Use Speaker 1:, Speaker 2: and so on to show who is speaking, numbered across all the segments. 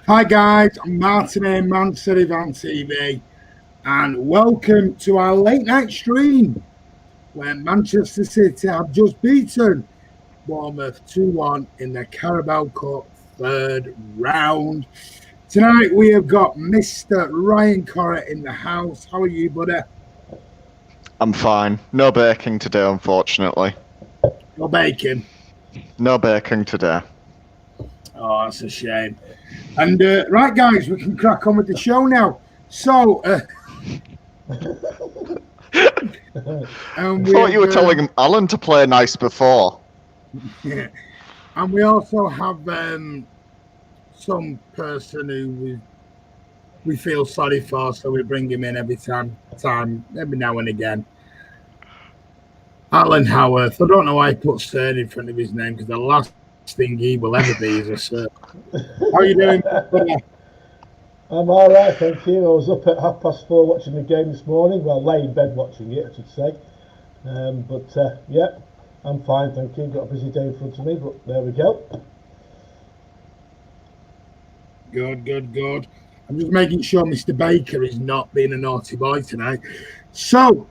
Speaker 1: Hi guys, I'm Martin here, mcfcfantv, and welcome to our late night stream where Manchester City have just beaten Bournemouth 2-1 in the Carabao Cup third round. Tonight we have got Mr. Ryan Corra in the house. How are you, buddy?
Speaker 2: I'm fine. No baking today, unfortunately.
Speaker 1: No bacon?
Speaker 2: No baking today.
Speaker 1: Oh, that's a shame. And right, guys, we can crack on with the show now. So,
Speaker 2: I thought you were telling Alan to play nice before.
Speaker 1: Yeah. And we also have some person who we feel sorry for, so we bring him in every now and again. Alan Howarth. I don't know why he put Stern in front of his name, because the last thing he will ever be is a Stern. How are you doing?
Speaker 3: I'm all right, thank you. I was up at 4:30 watching the game this morning. Well, lay in bed watching it, I should say. Yeah, I'm fine, thank you. Got a busy day in front of me, but there we go.
Speaker 1: Good. I'm just making sure Mr. Baker is not being a naughty boy tonight. So,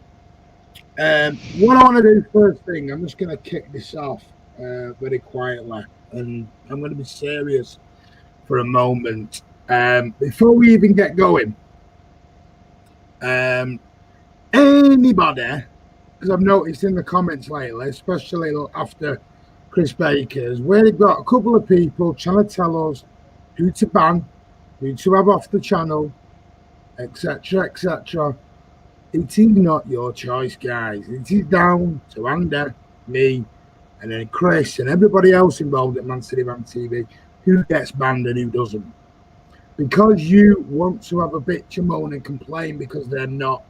Speaker 1: what I want to do first thing, I'm just going to kick this off very quietly, and I'm going to be serious for a moment. Before we even get going, anybody, because I've noticed in the comments lately, especially after Chris Baker's, where they've got a couple of people trying to tell us who to ban, who to have off the channel, etc., etc. It is not your choice, guys. It is down to Andy, me, and then Chris and everybody else involved at mcfcfantv who gets banned and who doesn't. Because you want to have a bitch and moan and complain because they're don't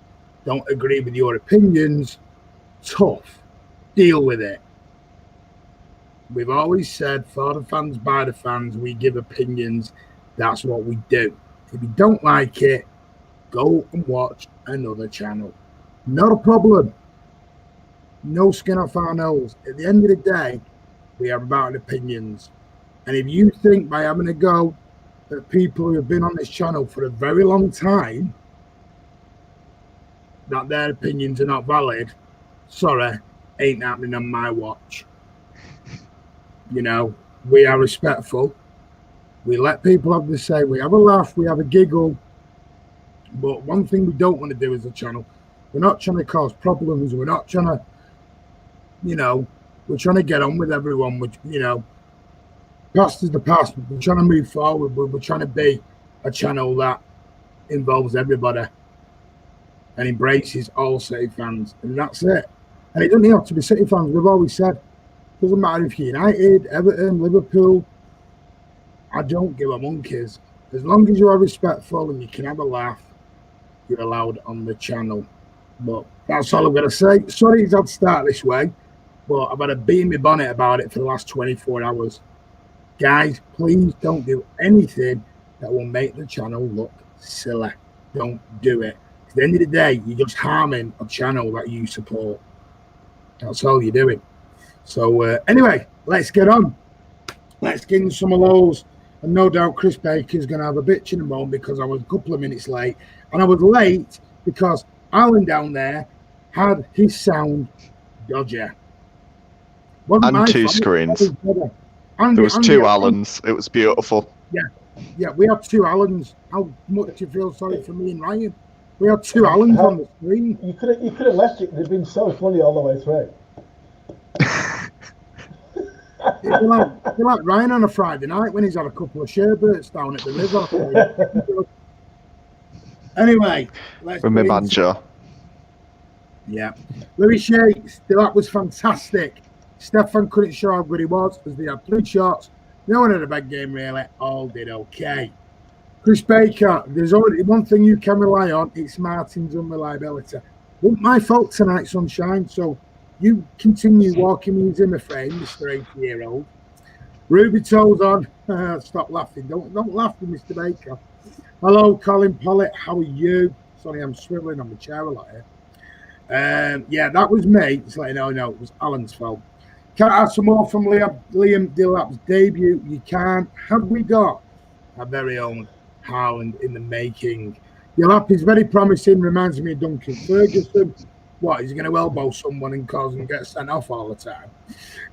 Speaker 1: agree with your opinions, tough. Deal with it. We've always said, for the fans, by the fans, we give opinions. That's what we do. If you don't like it, go and watch another channel. Not a problem. No skin off our nose. At the end of the day, we are about opinions. And if you think by having a go at people who have been on this channel for a very long time that their opinions are not valid, sorry, ain't happening on my watch. You know, we are respectful. We let people have the say. We have a laugh. We have a giggle. But one thing we don't want to do as a channel, we're not trying to cause problems. We're not trying to, we're trying to get on with everyone. Which, past is the past. We're trying to move forward. We're trying to be a channel that involves everybody and embraces all City fans. And that's it. And it doesn't have to be City fans. We've always said, it doesn't matter if you're United, Everton, Liverpool. I don't give a monkeys. As long as you are respectful and you can have a laugh, you're allowed on the channel. But that's all I'm going to say. Sorry it's had to start this way, but I've had a bee in my bonnet about it for the last 24 hours. Guys, please don't do anything that will make the channel look silly. Don't do it. At the end of the day, you're just harming a channel that you support. That's all you're doing. So anyway, let's get on. Let's get in some of those. And no doubt Chris Baker's going to have a bitch in a moment because I was a couple of minutes late. And I was late because Alan down there had his sound dodgy.
Speaker 2: And two screens. There was two Allens. It was beautiful.
Speaker 1: Yeah. Yeah, we had two Allens. How much do you feel sorry for me and Ryan? We had two Allens on the screen.
Speaker 3: You could have left it. They've been so funny all the way through.
Speaker 1: It'd be like Ryan on a Friday night when he's had a couple of sherbets down at the river. Anyway, let's
Speaker 2: With my banjo.
Speaker 1: Yeah. Louis Shakes, that was fantastic. Stefan couldn't show how good he was as they had 3 shots. No one had a bad game, really. All did okay. Chris Baker, there's already one thing you can rely on. It's Martin's unreliability. Wasn't my fault tonight, sunshine. So you continue walking me in Zimmer frame, Mr. 80-year-old. Ruby Toes on. Stop laughing. Don't laugh with Mr. Baker. Hello, Colin Pollitt. How are you? Sorry, I'm swiveling on the chair a lot here. Yeah, that was me. Just letting you know, it was Alan's fault. Can't have some more from Liam Delap's debut. You can't. Have we got our very own Haaland in the making? Delap is very promising. Reminds me of Duncan Ferguson. What, is he going to elbow someone and cause them to get sent off all the time?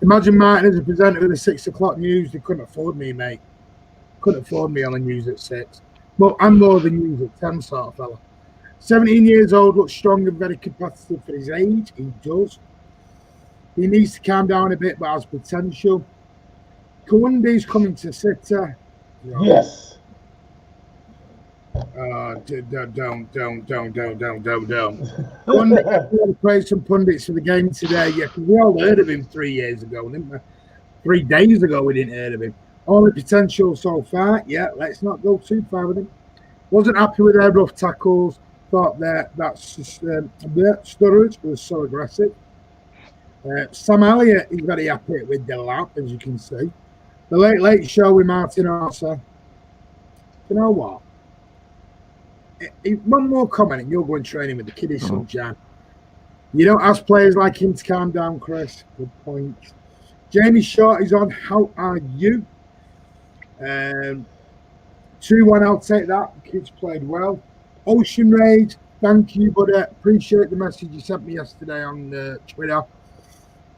Speaker 1: Imagine Martin as a presenter with the 6 o'clock news. They couldn't afford me, mate. Couldn't afford me on the news at 6. But I'm more than news at 10 sort of fella. 17 years old, looks strong and very competitive for his age. He does. He needs to calm down a bit, but has potential. Kawundi's coming to City.
Speaker 3: Yes.
Speaker 1: Don't. Kawundi praise some pundits for the game today. Yeah, because we all heard of him 3 years ago, didn't we? 3 days ago, we didn't hear of him. Only potential so far. Yeah, let's not go too far with him. Wasn't happy with their rough tackles. Thought that Sturridge was so aggressive. Sam Elliott is very happy with the lap, as you can see. The late show with Martin also. You know what? One more comment, and you're going training with the kiddies, Jan. You don't ask players like him to calm down, Chris. Good point. Jamie Short is on. How are you? 2-1, I'll take that. The kids played well. Ocean Rage, thank you, buddy. Appreciate the message you sent me yesterday on Twitter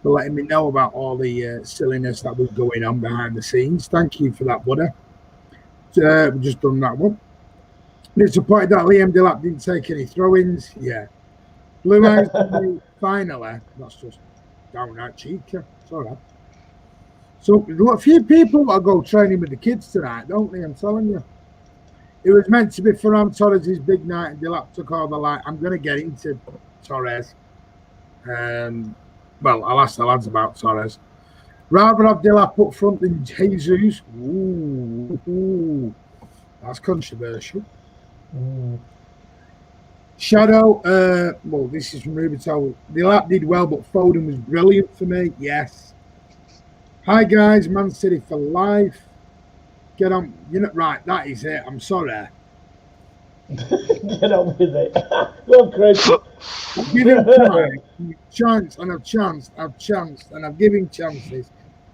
Speaker 1: for letting me know about all the silliness that was going on behind the scenes. Thank you for that, buddy. We've just done that one. Disappointed that Liam Delap didn't take any throw-ins. Yeah. Blue Eyes, finally. That's just downright cheeky. It's all right. So, a few people that go training with the kids tonight, don't they? I'm telling you. It was meant to be Ferran Torres' big night, and Delap took all the light. I'm going to get into Torres. Well, I'll ask the lads about Torres. Rather have Delap up front than Jesus. Ooh, that's controversial. Shadow, well, this is from Rubental. Delap did well, but Foden was brilliant for me. Yes. Hi, guys. Man City for life. Get on. You're not right. That is it. I'm sorry.
Speaker 3: Get on with it. Go on, Chris.
Speaker 1: I've given time, chance, and I've chanced, and I've given chances.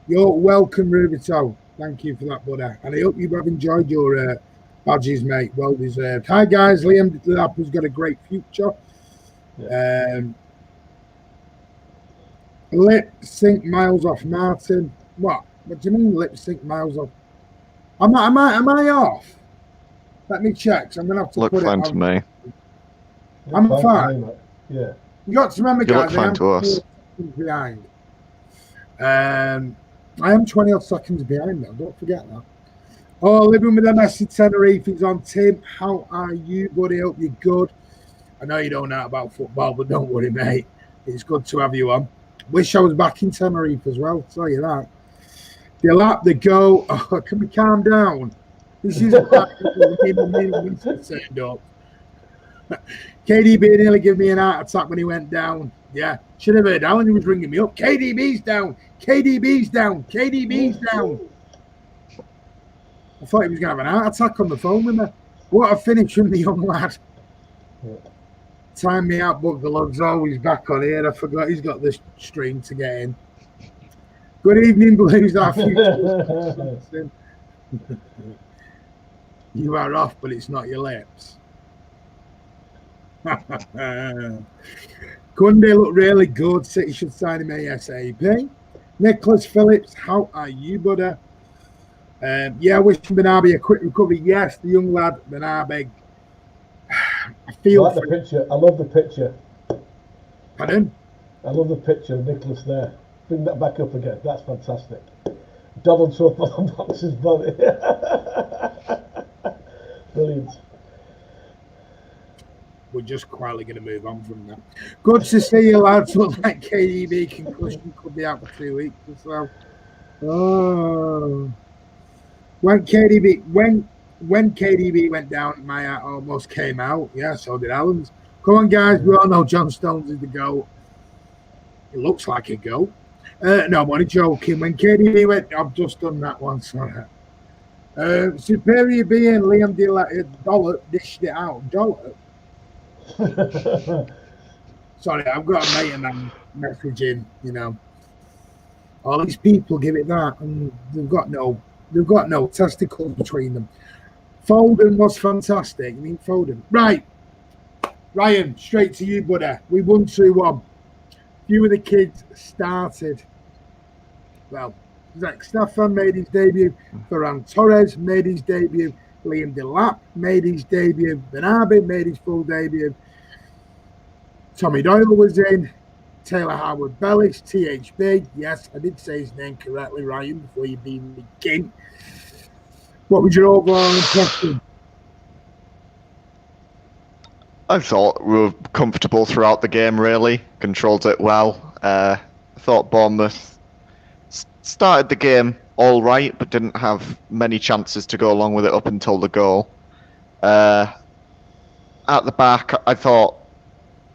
Speaker 1: You're welcome, Rubental. Thank you for that, buddy. And I hope you have enjoyed your badges, mate. Well deserved. Hi, guys. Liam Delap has got a great future.
Speaker 3: Yeah.
Speaker 1: Lip sync miles off Martin. What do you mean lip sync miles off? Am I off? Let me check. So I'm gonna have to
Speaker 2: look
Speaker 1: put
Speaker 2: fine
Speaker 1: it
Speaker 2: to me.
Speaker 1: I'm fine.
Speaker 3: Yeah.
Speaker 1: You got to remember,
Speaker 2: You
Speaker 1: guys.
Speaker 2: look fine to us.
Speaker 1: Behind. I am 20 odd seconds behind now. Don't forget that. Oh, living with a Messi Tenerife is on. Tim, how are you, buddy? Hope you're good. I know you don't know about football, but don't worry, mate. It's good to have you on. Wish I was back in Tenerife as well. I'll tell you that. The lap, the go. Oh, can we calm down? This is turned up. KDB nearly gave me an heart attack when he went down. Yeah, should have heard Alan. He was ringing me up. KDB's down. KDB's down. KDB's down. I thought he was going to have an heart attack on the phone with me. What a finish from the young lad.
Speaker 3: Yeah.
Speaker 1: Time me out, but the log's always back on here. I forgot he's got this stream to get in. Good evening, Blues. Our future. You are off, but it's not your lips. Kunde looked really good. City should sign him ASAP. Nicholas Phillips, how are you, buddy? Yeah, wishing Bernabé a quick recovery. Yes, the young lad, Bernabé. I feel
Speaker 3: I like the picture. I love the picture.
Speaker 1: Pardon?
Speaker 3: I love the picture of Nicholas there. Bring that back up again. That's fantastic. Donald Trump on Box's body. Brilliant.
Speaker 1: We're just quietly going to move on from that. Good to see you, lads. Look like KDB concussion could be out for 2 weeks or so. Oh, when KDB went down, my heart almost came out. Yeah, so did Alan's. Come on, guys. We all know John Stones is the GOAT. It looks like a GOAT. No, I'm only joking. When KDB went, I've just done that one. Sorry. Superior being Liam Dollop dished it out. Dollop. Sorry, I've got a mate and I'm messaging, all these people give it that and they've got no testicles between them. Foden was fantastic. Foden. Right. Ryan, straight to you, buddy. We won 2-1. Few of the kids started. Well, Zach Stefan made his debut. Ferran Torres made his debut. Liam Delap made his debut. Bernabé made his full debut. Tommy Doyle was in. Taylor Howard-Bellis, THB. Yes, I did say his name correctly, Ryan, before you begin. What was your overall impression?
Speaker 2: I thought we were comfortable throughout the game, really. Controlled it well. I thought Bournemouth started the game all right, but didn't have many chances to go along with it up until the goal. At the back, I thought,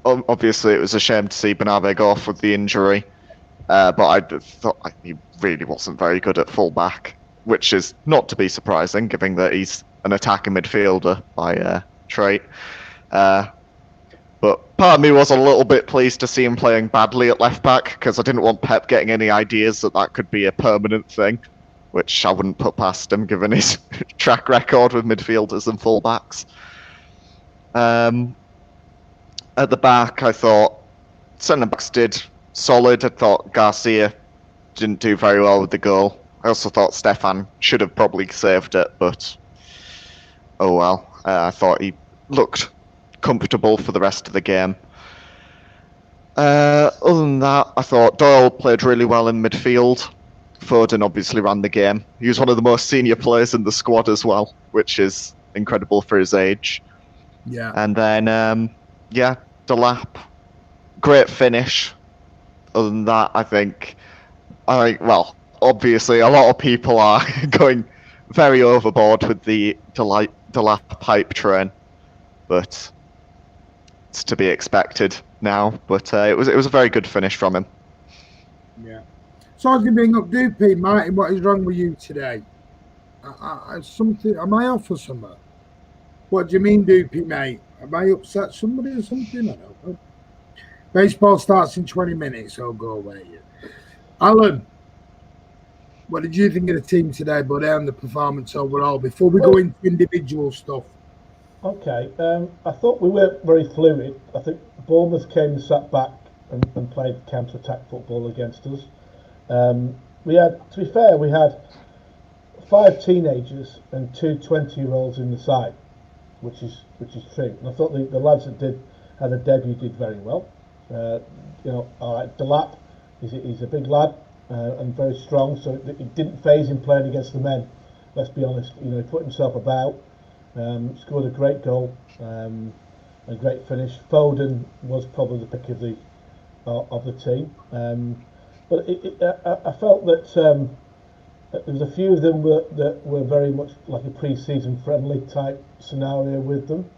Speaker 2: obviously, it was a shame to see Bernabé go off with the injury, but I thought he really wasn't very good at full-back, which is not to be surprising, given that he's an attacking midfielder by trait. But part of me was a little bit pleased to see him playing badly at left-back, because I didn't want Pep getting any ideas that could be a permanent thing, which I wouldn't put past him, given his track record with midfielders and full-backs. At the back, I thought centre-backs did solid. I thought Garcia didn't do very well with the goal. I also thought Stefan should have probably saved it, but oh well. I thought he looked comfortable for the rest of the game. Other than that, I thought Doyle played really well in midfield. Foden obviously ran the game. He was one of the most senior players in the squad as well, which is incredible for his age.
Speaker 1: Yeah.
Speaker 2: And then, Delap, great finish. Other than that, I think, obviously a lot of people are going very overboard with the Delap hype train, but it's to be expected now. But it was a very good finish from him.
Speaker 1: Yeah. So I was going to bring up Doopy, Martin. What is wrong with you today? Am I off or something? What do you mean, Doopy, mate? Have I upset somebody or something? I don't know. Baseball starts in 20 minutes, so go away. Alan, what did you think of the team today, buddy, and the performance overall, before we go into individual stuff?
Speaker 3: Okay, I thought we weren't very fluid. I think Bournemouth came and sat back and played counter-attack football against us. We had, to be fair, we had 5 teenagers and 2 20-year-olds in the side, which is true. And I thought the lads that had a debut did very well. All right, Delap, he's a big lad and very strong, so it didn't faze him playing against the men. Let's be honest. He put himself about, scored a great goal, a great finish. Foden was probably the pick of the team, but I felt that there was a few of them that were very much like a pre-season friendly type scenario with them,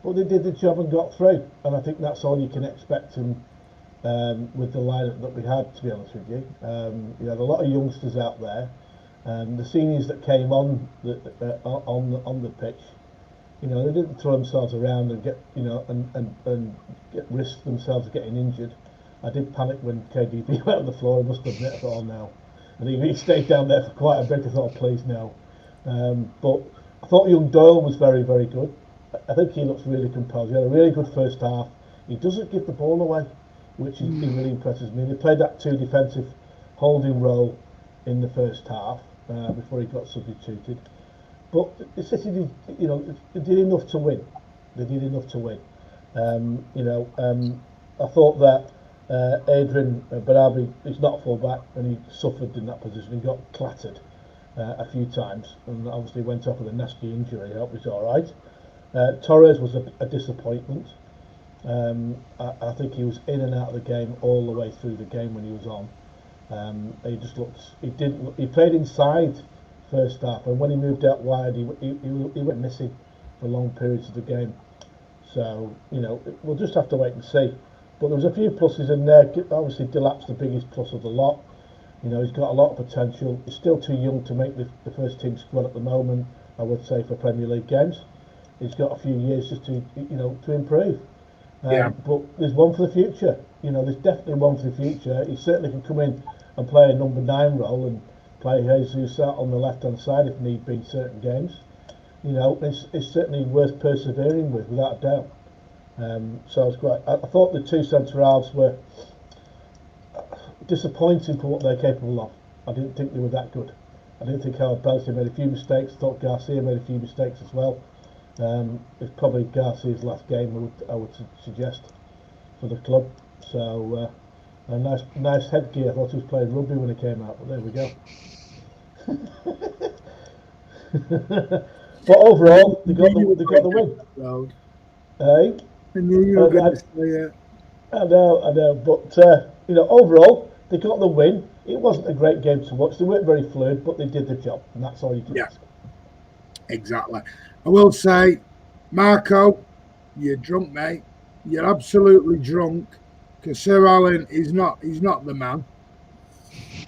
Speaker 3: but they did the job and got through, and I think that's all you can expect with the lineup that we had, to be honest with you. You had a lot of youngsters out there, the seniors that came on the pitch, they didn't throw themselves around and get risk themselves getting injured. I did panic when KDB went on the floor, I must admit. I thought, oh no. And he stayed down there for quite a bit. I thought, please no. But I thought young Doyle was very, very good. I think he looks really composed. He had a really good first half. He doesn't give the ball away, which really impresses me. They played that 2 defensive holding role in the first half, before he got substituted. But City did, they did enough to win. They did enough to win. I thought that Adrian Barabi is not full back, and he suffered in that position. He got clattered a few times, and obviously went off with a nasty injury. I hope he's all right. Torres was a disappointment. I think he was in and out of the game all the way through the game when he was on. He just looked. He played inside first half, and when he moved out wide, he went missing for long periods of the game. So we'll just have to wait and see. But there was a few pluses in there. Obviously, Delap's the biggest plus of the lot. He's got a lot of potential. He's still too young to make the first team squad at the moment, I would say, for Premier League games. He's got a few years just to improve. But there's one for the future. There's definitely one for the future. He certainly can come in and play a number 9 role and play Jesus out on the left-hand side if need be in certain games. It's certainly worth persevering with, without a doubt. So I was quite. I thought the two centre halves were disappointing for what they're capable of. I didn't think they were that good. I didn't think Howard Belty made a few mistakes. I thought Garcia made a few mistakes as well. It's probably Garcia's last game, I would suggest, for the club. So a nice headgear. I thought he was playing rugby when he came out, but there we go. But overall, they got the win. Hey,
Speaker 1: I knew you were going to say it.
Speaker 3: I know. But overall, they got the win. It wasn't a great game to watch. They weren't very fluid, but they did the job, and that's all you can ask.
Speaker 1: Exactly. I will say, Marco, you're drunk, mate. You're absolutely drunk. Because Sir Alan he's not the man.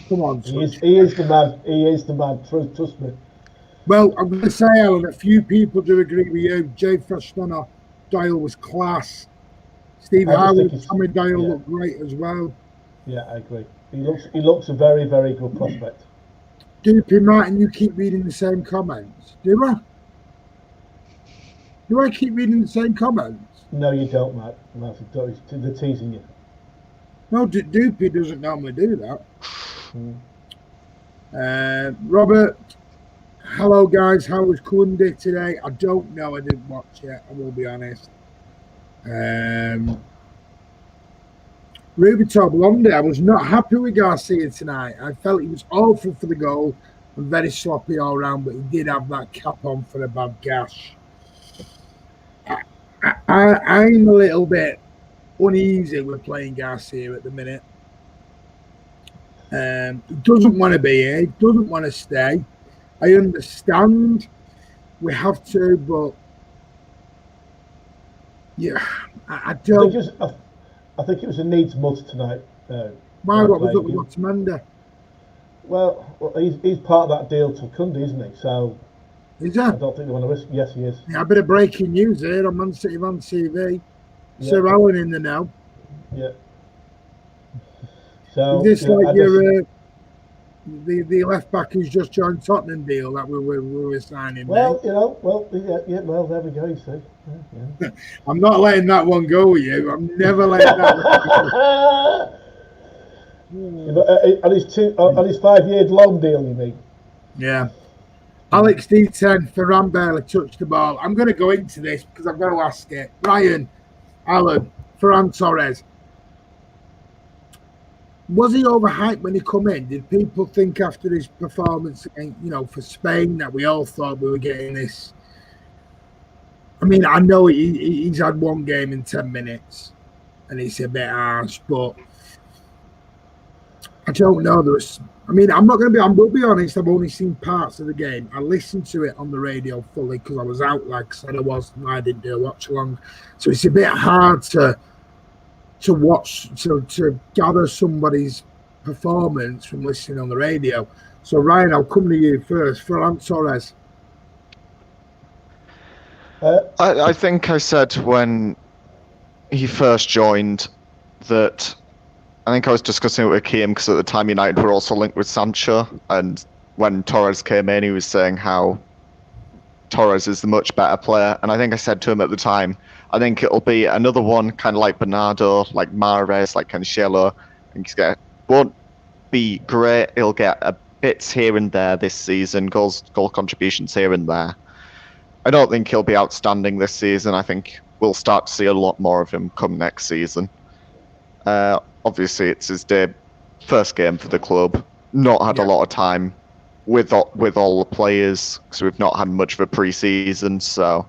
Speaker 1: Come on,
Speaker 3: he is the man. He is the man. Trust me.
Speaker 1: Well, I'm going to say, Alan, a few people do agree with you. Jay Fashtonner Doyle was class. Steve Howard, Tommy Doyle looked great as well.
Speaker 3: Yeah, I agree. He looks a very, very good prospect.
Speaker 1: Doopy Martin, you keep reading the same comments. Do I? Do I keep reading the same comments?
Speaker 3: No, you don't, Matt. They're teasing you.
Speaker 1: No, Doopy doesn't normally do that. Robert, hello guys. How was Kunde today? I don't know. I didn't watch it. I will be honest. Ruby Blonde, I was not happy with Garcia tonight. I felt he was awful for the goal and very sloppy all round, but he did have that cap on for a bad gash. I'm a little bit uneasy with playing Garcia at the minute. He doesn't want to be here. He doesn't want to stay. I understand we have to, but yeah, I don't.
Speaker 3: I think it was a needs must tonight.
Speaker 1: Why? What was up with Ottomanda?
Speaker 3: Well, he's part of that deal to Kunde, isn't he? So
Speaker 1: is that?
Speaker 3: I don't think they want to risk. Yes, he is.
Speaker 1: Yeah, a bit of breaking news here on Man City on TV. Yeah. Sir Owen in the know.
Speaker 3: Yeah. So
Speaker 1: is this like your the left back who's just joined Tottenham deal that we were signing?
Speaker 3: Well, well, there we go. You see. Yeah.
Speaker 1: I'm not letting that one go with you. I'm never letting that one go.
Speaker 3: On his 5-year loan deal, you mean?
Speaker 1: Yeah. Alex D10, Ferran barely touched the ball. I'm going to go into this because I've got to ask it. Ryan, Alan, Ferran Torres. Was he overhyped when he come in? Did people think after his performance, for Spain, that we all thought we were getting this? I mean, I know he's had one game in 10 minutes, and it's a bit harsh, but I don't know. I'm not going to be. I will be honest. I've only seen parts of the game. I listened to it on the radio fully because I was out, like I said I was. And I didn't do a watch along, so it's a bit hard to watch to gather somebody's performance from listening on the radio. So Ryan, I'll come to you first. Ferran Torres.
Speaker 2: I think I said when he first joined that I think I was discussing it with Keam because at the time United were also linked with Sancho, and when Torres came in he was saying how Torres is the much better player, and I think I said to him at the time, I think it'll be another one kind of like Bernardo, like Mahrez, like Cancelo. I think won't be great, he'll get a bits here and there this season, goal contributions here and there. I don't think he'll be outstanding this season. I think we'll start to see a lot more of him come next season. Obviously, it's his first game for the club. Not had a lot of time with all the players, because we've not had much of a pre-season. So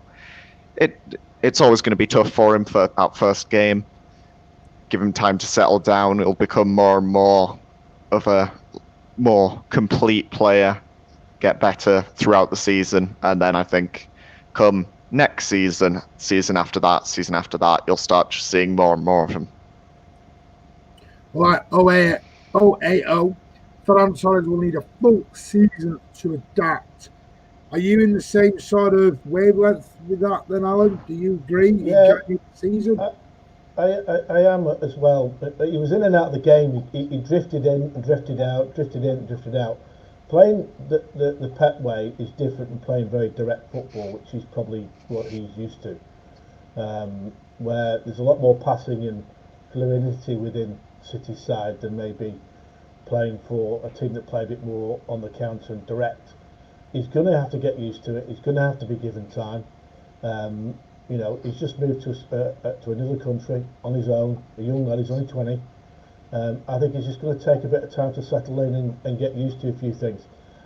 Speaker 2: it's always going to be tough for him for that first game. Give him time to settle down. He'll become more and more of a more complete player, get better throughout the season, and then I think come next season after that, you'll start just seeing more and more of him.
Speaker 1: Right, 080, Ferran Torres will need a full season to adapt. Are you in the same sort of wavelength with that then, Alan? Do you agree?
Speaker 3: Yeah.
Speaker 1: The season?
Speaker 3: I am as well. He was in and out of the game. He drifted in and drifted out, drifted in and drifted out. Playing the Pep way is different than playing very direct football, which is probably what he's used to, where there's a lot more passing and fluidity within City's side than maybe playing for a team that play a bit more on the counter and direct. He's going to have to get used to it. He's going to have to be given time. He's just moved to another country on his own, a young lad, he's only 20. I think he's just going to take a bit of time to settle in and get used to a few things.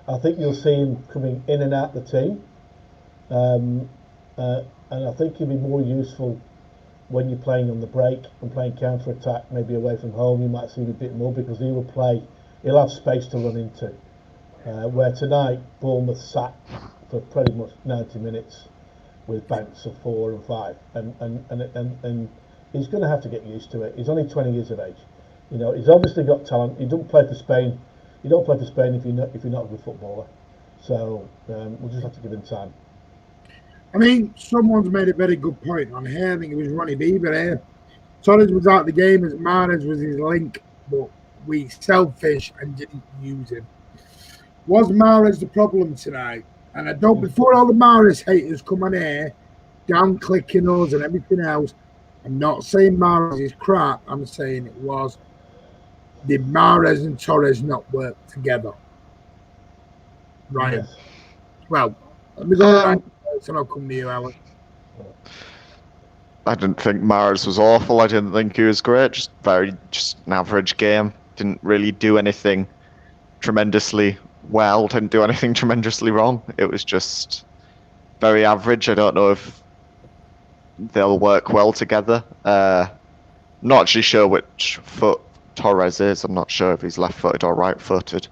Speaker 3: I think you'll see him coming in and out the team, and I think he'll be more useful when you're playing on the break and playing counter-attack, maybe away from home. You might see him a bit more because he'll have space to run into. Where tonight, Bournemouth sat for pretty much 90 minutes with banks of 4 and 5, and he's going to have to get used to it. He's only 20 years of age. He's obviously got talent. He don't play for Spain. You don't play for Spain if you're not a good footballer. So we'll just have to give him time.
Speaker 1: I mean, someone's made a very good point on here. I think it was Ronnie Beaver here. Torres was out of the game as Mahrez was his link, but we selfish and didn't use him. Was Mahrez the problem tonight? And I don't, before all the Mahrez haters come on here, down clicking us and everything else, I'm not saying Mahrez is crap. I'm saying it was. Did Mahrez and Torres not work together? Ryan. Yes. Well, let me go right and I'll come to you, Alan.
Speaker 2: I didn't think Mahrez was awful. I didn't think he was great. Just an average game. Didn't really do anything tremendously well. Didn't do anything tremendously wrong. It was just very average. I don't know if they'll work well together. Not actually sure which foot Torres is. I'm not sure if he's left-footed or right-footed.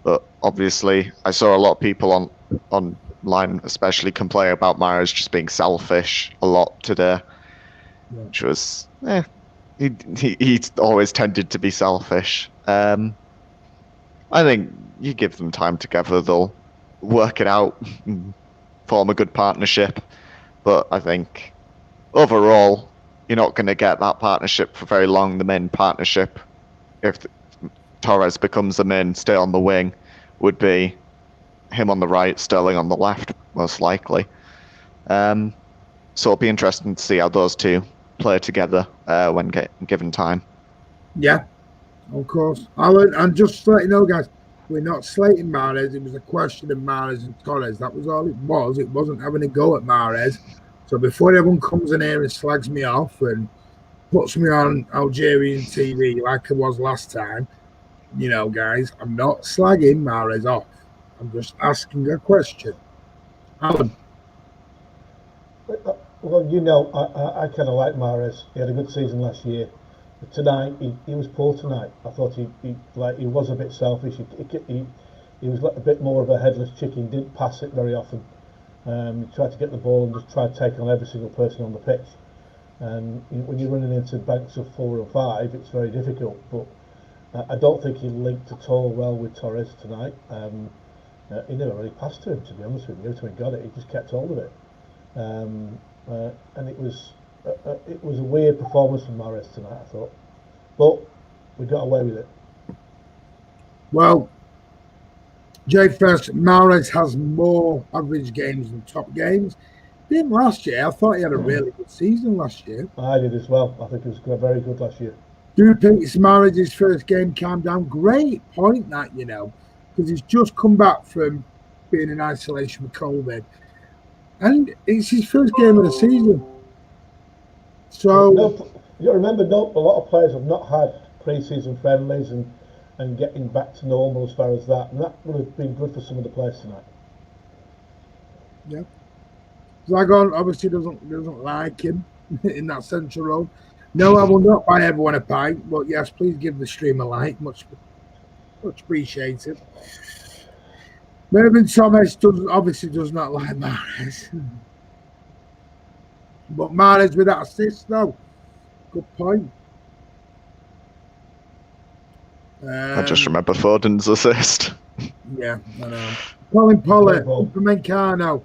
Speaker 2: But obviously, I saw a lot of people online especially complain about Mahrez just being selfish a lot today. Yeah. Which was, he's always tended to be selfish. I think you give them time together, they'll work it out, form a good partnership. But I think overall, you're not going to get that partnership for very long. The main partnership, if Torres becomes the main, stay on the wing, would be him on the right, Sterling on the left, most likely. So it'll be interesting to see how those two play together when given time.
Speaker 1: Yeah, of course. And just to let you know, guys, we're not slating Mahrez. It was a question of Mahrez and Torres. That was all it was. It wasn't having a go at Mahrez. So before everyone comes in here and slags me off and puts me on Algerian TV like I was last time, guys, I'm not slagging Mahrez off. I'm just asking a question. Alan.
Speaker 3: Well, I kind of like Mahrez. He had a good season last year. But tonight, he was poor tonight. I thought he was a bit selfish. He was like a bit more of a headless chicken. Didn't pass it very often. He tried to get the ball and just try to take on every single person on the pitch. And when you're running into banks of 4 and 5, it's very difficult. But I don't think he linked at all well with Torres tonight. He never really passed to him, to be honest with you. Until he got it, he just kept hold of it. And it was a weird performance from Mahrez tonight, I thought. But we got away with it.
Speaker 1: Well, Jay, first, Mahrez has more average games than top games. Didn't last year. I thought he had a really good season last year.
Speaker 3: I did as well. I think it was very good last year.
Speaker 1: Do you think it's Mahrez's first game calmed down? Great point, that, because because he's just come back from being in isolation with COVID, and it's his first game of the season. So
Speaker 3: you remember, a lot of players have not had pre-season friendlies and getting back to normal as far as that, and that would have been good for some of the players tonight.
Speaker 1: Yeah, Zagon obviously doesn't like him in that central role. No, I will not buy everyone a pint, but yes, please give the stream a like. Much appreciated. Mervyn Thomas obviously does not like Mahrez. But Mahrez with that assist, though. Good point.
Speaker 2: I just remember Foden's assist.
Speaker 1: Yeah, I know. Colin Pollard, Upamecano,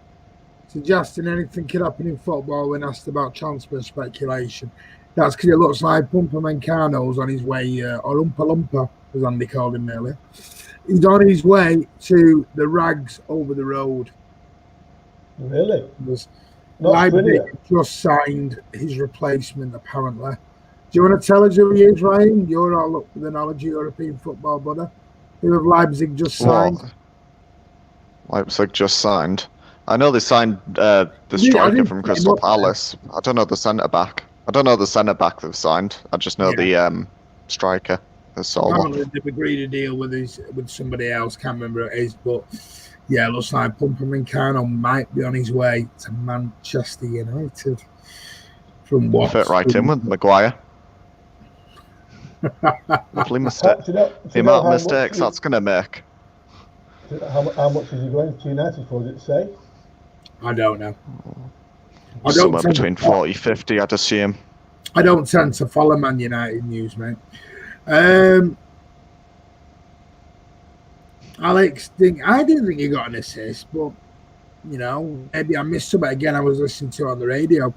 Speaker 1: suggesting anything could happen in football when asked about transfer speculation. That's because it looks like Upamecano's on his way, or Oompa Loompa, as Andy called him earlier. He's on his way to the Rags over the road.
Speaker 3: Really?
Speaker 1: Leipzig just signed his replacement, apparently. Do you want to tell us who he is, Ryan? You're all up with the knowledge of European football, brother. Who have Leipzig just signed?
Speaker 2: Leipzig just signed. I know they signed the striker from Crystal Palace. I don't know the centre-back. I don't know the centre-back they've signed. I just know the striker.
Speaker 1: Apparently they've agreed a deal with somebody else. Can't remember who it is, but yeah, it looks like Upamecano might be on his way to Manchester United. From what?
Speaker 2: Fit right in with Maguire. Lovely mistake. The amount of mistakes that's going to make.
Speaker 3: How much is he going to United for? Did it say?
Speaker 1: I don't know.
Speaker 2: Somewhere between 40, 50, I'd assume.
Speaker 1: I don't tend to follow Man United news, mate. Alex, I didn't think he got an assist, but you know, maybe I missed something again. I was listening to it on the radio.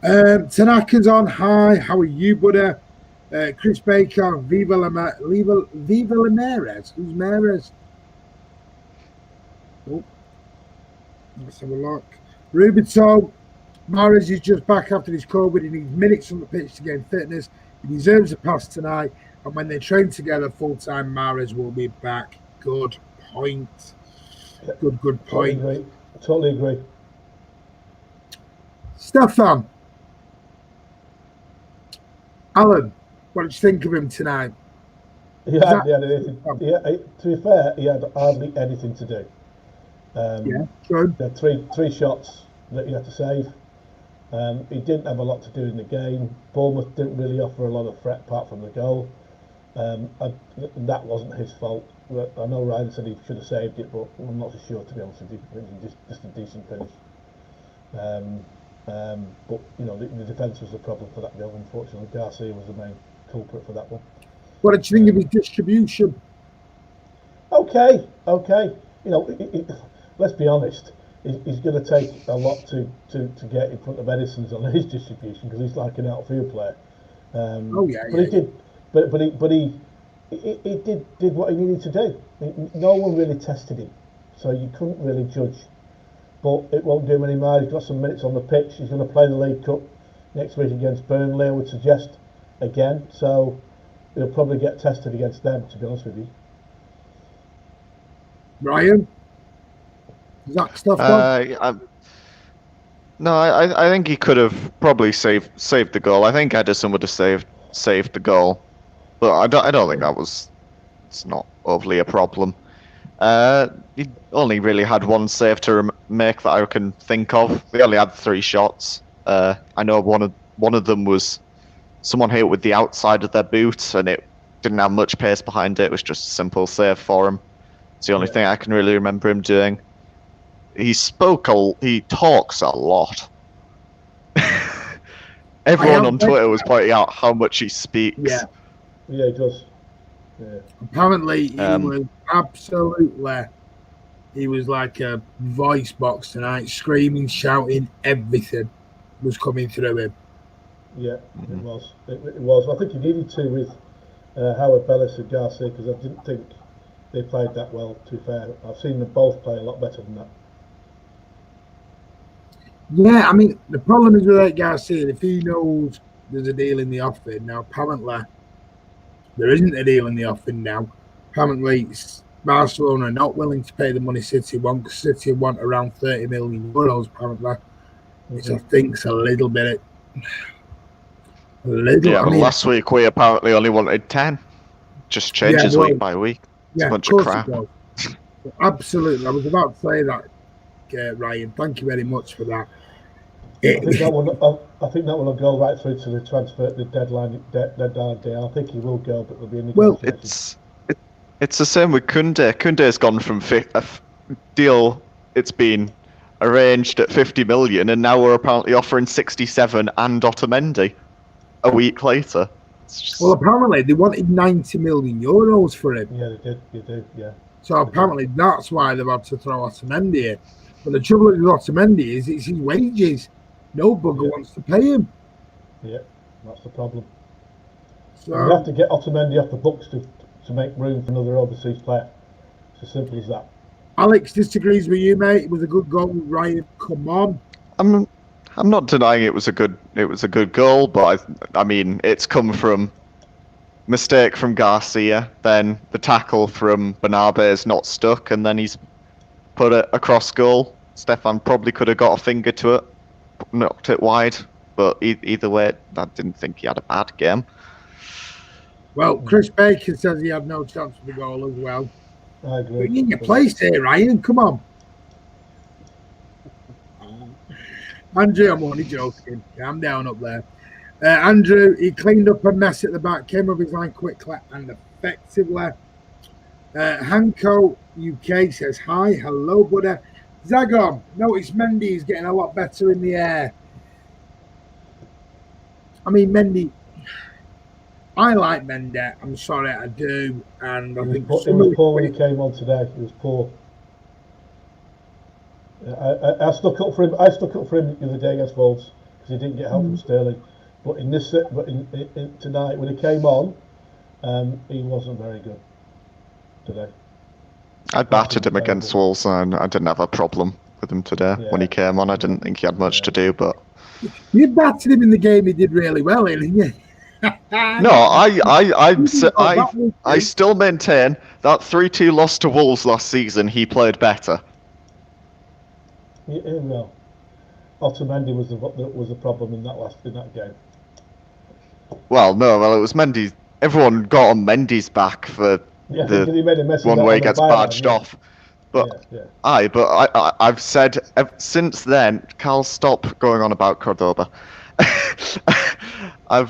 Speaker 1: Tanaka's on. Hi, how are you, buddy? Chris Baker, Viva la Mahrez. Who's Mahrez? Oh, let's have a look. Rubito, Mahrez is just back after his COVID. He needs minutes on the pitch to gain fitness. He deserves a pass tonight. And when they train together full time, Mahrez will be back. Good point. Good point.
Speaker 3: Totally agree.
Speaker 1: Stefan. Alan, what did you think of him tonight?
Speaker 3: To be fair, he had hardly anything to do.
Speaker 1: True.
Speaker 3: There were three shots that he had to save. He didn't have a lot to do in the game. Bournemouth didn't really offer a lot of threat apart from the goal. That wasn't his fault. I know Ryan said he should have saved it, but I'm not so sure, to be honest with you. I think it's just a decent finish. But you know, the defence was the problem for that goal. Unfortunately, Garcia was the main culprit for that one.
Speaker 1: What did you think of his distribution?
Speaker 3: Okay. You know, let's be honest. He's going to take a lot to get in front of Edison's on his distribution, because he's like an outfield player. He did what he needed to do. No one really tested him, so you couldn't really judge. But it won't do him any more. He's got some minutes on the pitch. He's going to play the League Cup next week against Burnley, I would suggest, again. So he'll probably get tested against them, to be honest with you.
Speaker 1: Ryan? Is that stuff done?
Speaker 2: No, I think he could have probably saved the goal. I think Edison would have saved the goal, but I don't think it's not overly a problem. He only really had one save to make that I can think of. They only had 3 shots. I know one of them was someone hit it with the outside of their boot, and it didn't have much pace behind it. It was just a simple save for him. It's the only thing I can really remember him doing. He talks a lot. Everyone on Twitter was pointing out how much he speaks.
Speaker 3: Yeah, he does. Yeah.
Speaker 1: Apparently, he was like a voice box tonight, screaming, shouting, everything was coming through him.
Speaker 3: Yeah, it was. It was. I think he needed to with Howard Bellis and Garcia, because I didn't think they played that well, to be fair. I've seen them both play a lot better than that.
Speaker 1: Yeah, I mean, the problem is with that Garcia, if he knows there's a deal in the offing, now apparently there isn't a deal in the offing now. Apparently Barcelona are not willing to pay the money City want, because City want around 30 million euros apparently, which I think's a little bit.
Speaker 2: Yeah, but last week we apparently only wanted 10. Just changes week by week. It's a bunch of crap.
Speaker 1: Absolutely. I was about to say that, Ryan. Thank you very much for that.
Speaker 3: I think that one will go right through to the deadline day. I think he will go, but there'll be a negotiation.
Speaker 2: Well, it's the same with Koundé. Koundé's gone from a deal. It's been arranged at 50 million, and now we're apparently offering 67 and Otamendi a week later.
Speaker 1: Well, apparently they wanted 90 million euros for him.
Speaker 3: Yeah, they did. You do, yeah.
Speaker 1: So apparently that's why they've had to throw Otamendi in. But the trouble with Otamendi is it's his wages. No bugger wants to pay him.
Speaker 3: Yeah, that's the problem.
Speaker 1: So
Speaker 3: we have to get Otamendi off the books to make room for another overseas player. It's as simple as that.
Speaker 1: Alex disagrees with you, mate. It was a good goal, Ryan. Come on.
Speaker 2: I'm not denying it was a good goal, but I mean it's come from mistake from Garcia, then the tackle from Bernabé's not stuck, and then he's put it across goal. Stefan probably could have got a finger to it, knocked it wide, but either way, I didn't think he had a bad game.
Speaker 1: Well, Chris Baker says he had no chance for the goal as well.
Speaker 3: I agree.
Speaker 1: Bring in your place here, Ryan. Come on. Andrew, I'm only joking. Calm down up there. Andrew, he cleaned up a mess at the back, came up his line quickly and effectively. Hanko UK says, hi, hello, buddy. Zagon, notice Mendy is getting a lot better in the air. I mean, Mendy, I like Mendy. I'm sorry, I do. And I think
Speaker 3: he was poor when he came on today. He was poor. I stuck up for him. I stuck up for him the other day against Wolves because he didn't get help from Sterling. But in tonight when he came on, he wasn't very good today.
Speaker 2: I battered him against Wolves, and I didn't have a problem with him today. Yeah. When he came on, I didn't think he had much to do. But
Speaker 1: you battered him in the game. He did really well, didn't you?
Speaker 2: No, I still maintain that 3-2 loss to Wolves last season. He played better.
Speaker 3: Yeah, no. Otamendi was the problem in that game.
Speaker 2: Well, no, it was Mendy. Everyone got on Mendy's back for the one where he gets badged off. But I've said since then, Carl, stop going on about Cordoba. I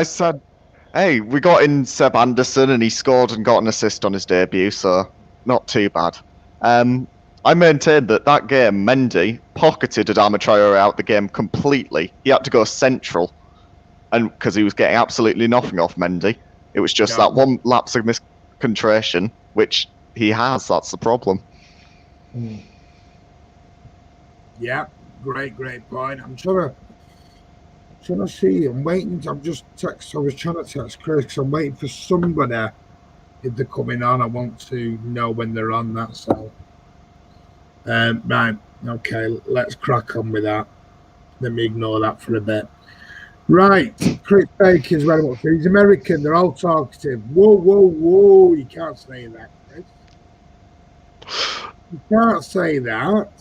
Speaker 2: said, hey, we got in Seb Anderson and he scored and got an assist on his debut, so not too bad. I maintain that game, Mendy pocketed Adama Traore out the game completely. He had to go central, and because he was getting absolutely nothing off Mendy. It was just that one lapse of misconcentration, which he has. That's the problem.
Speaker 1: Yeah, great point. I'm trying to see. I'm waiting. I was trying to text Chris because I'm waiting for somebody. If they're coming on, I want to know when they're on. That's all. Right. Okay. Let's crack on with that. Let me ignore that for a bit. Right. Chris Baker's very much. He's American. They're all talkative. Whoa. You can't say that, Chris. You can't say that.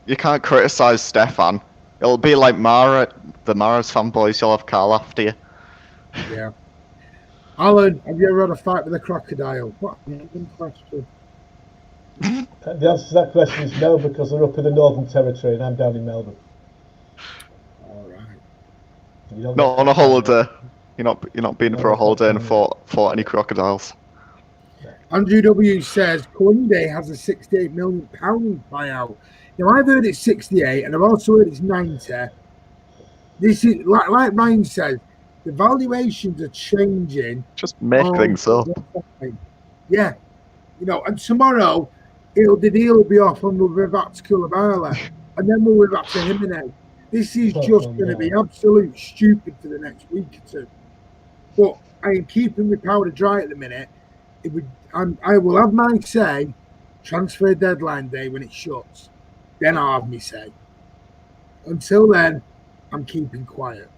Speaker 2: You can't criticize Stefan. It'll be like the Mahrez fanboys. You'll have Carl after you.
Speaker 1: Yeah. Alan, have you ever had a fight with a crocodile? What a good question.
Speaker 3: The answer to that question is no, because they're up in the Northern Territory and I'm down in Melbourne.
Speaker 1: All right.
Speaker 2: Not on a holiday. You're not been for a holiday and fought any crocodiles.
Speaker 1: Andrew W says Koundé has a £68 million buyout. Now I've heard it's 68, and I've also heard it's 90. This is like Ryan says, the valuations are changing.
Speaker 2: Just make things up.
Speaker 1: Yeah, and tomorrow the deal will be off, and we'll be back to Koulibaly, and then we'll be back to Jimenez. This is just going to be absolute stupid for the next week or two. But I am keeping my powder dry at the minute. I will have my say transfer deadline day when it shuts. Then I'll have my say. Until then, I'm keeping quiet.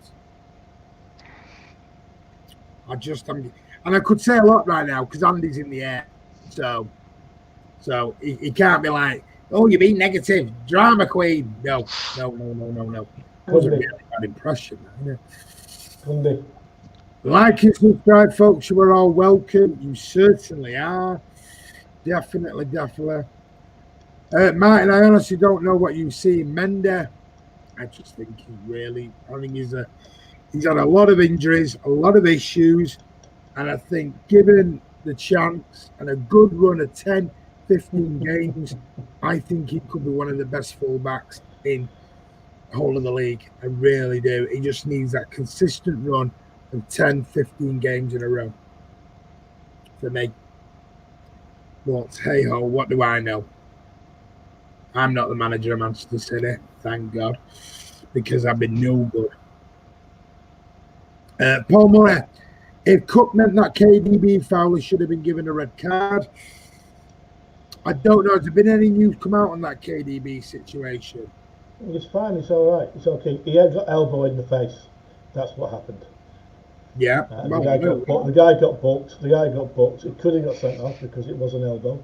Speaker 1: And I could say a lot right now because Andy's in the air. So he can't be like, oh, you're being negative, drama queen. No. That was a really bad impression. Like and subscribe, folks. You are all welcome. You certainly are. Definitely. Martin, I honestly don't know what you see in Mendy. I just think he's had a lot of injuries, a lot of issues, and I think given the chance and a good run of 10, 15 games, I think he could be one of the best fullbacks in the whole of the league. I really do. He just needs that consistent run of 10, 15 games in a row for me. But hey ho, what do I know? I'm not the manager of Manchester City, thank God, because I've been no good. Paul Murray, if Cup meant that KDB foul, he should have been given a red card. I don't know. Has there been any news come out on that KDB situation?
Speaker 3: It's fine. It's all right. It's okay. He had got elbow in the face. That's what happened.
Speaker 1: Yeah.
Speaker 3: The guy got booked. He could have got sent off because it was an elbow.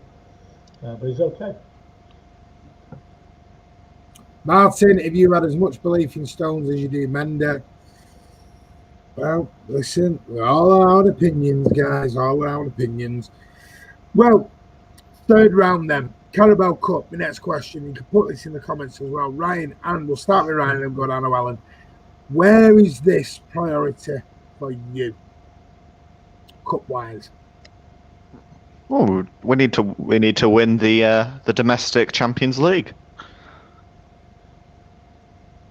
Speaker 3: But he's okay.
Speaker 1: Martin, if you had as much belief in Stones as you do Mendy, well, listen, we're all our opinions, guys, all our opinions. Well, third round then, Carabao Cup, the next question. You can put this in the comments as well. Ryan, and we'll start with Ryan and go down to Alan. Where is this priority for you, Cup-wise?
Speaker 2: Oh, we need to win the domestic Champions League.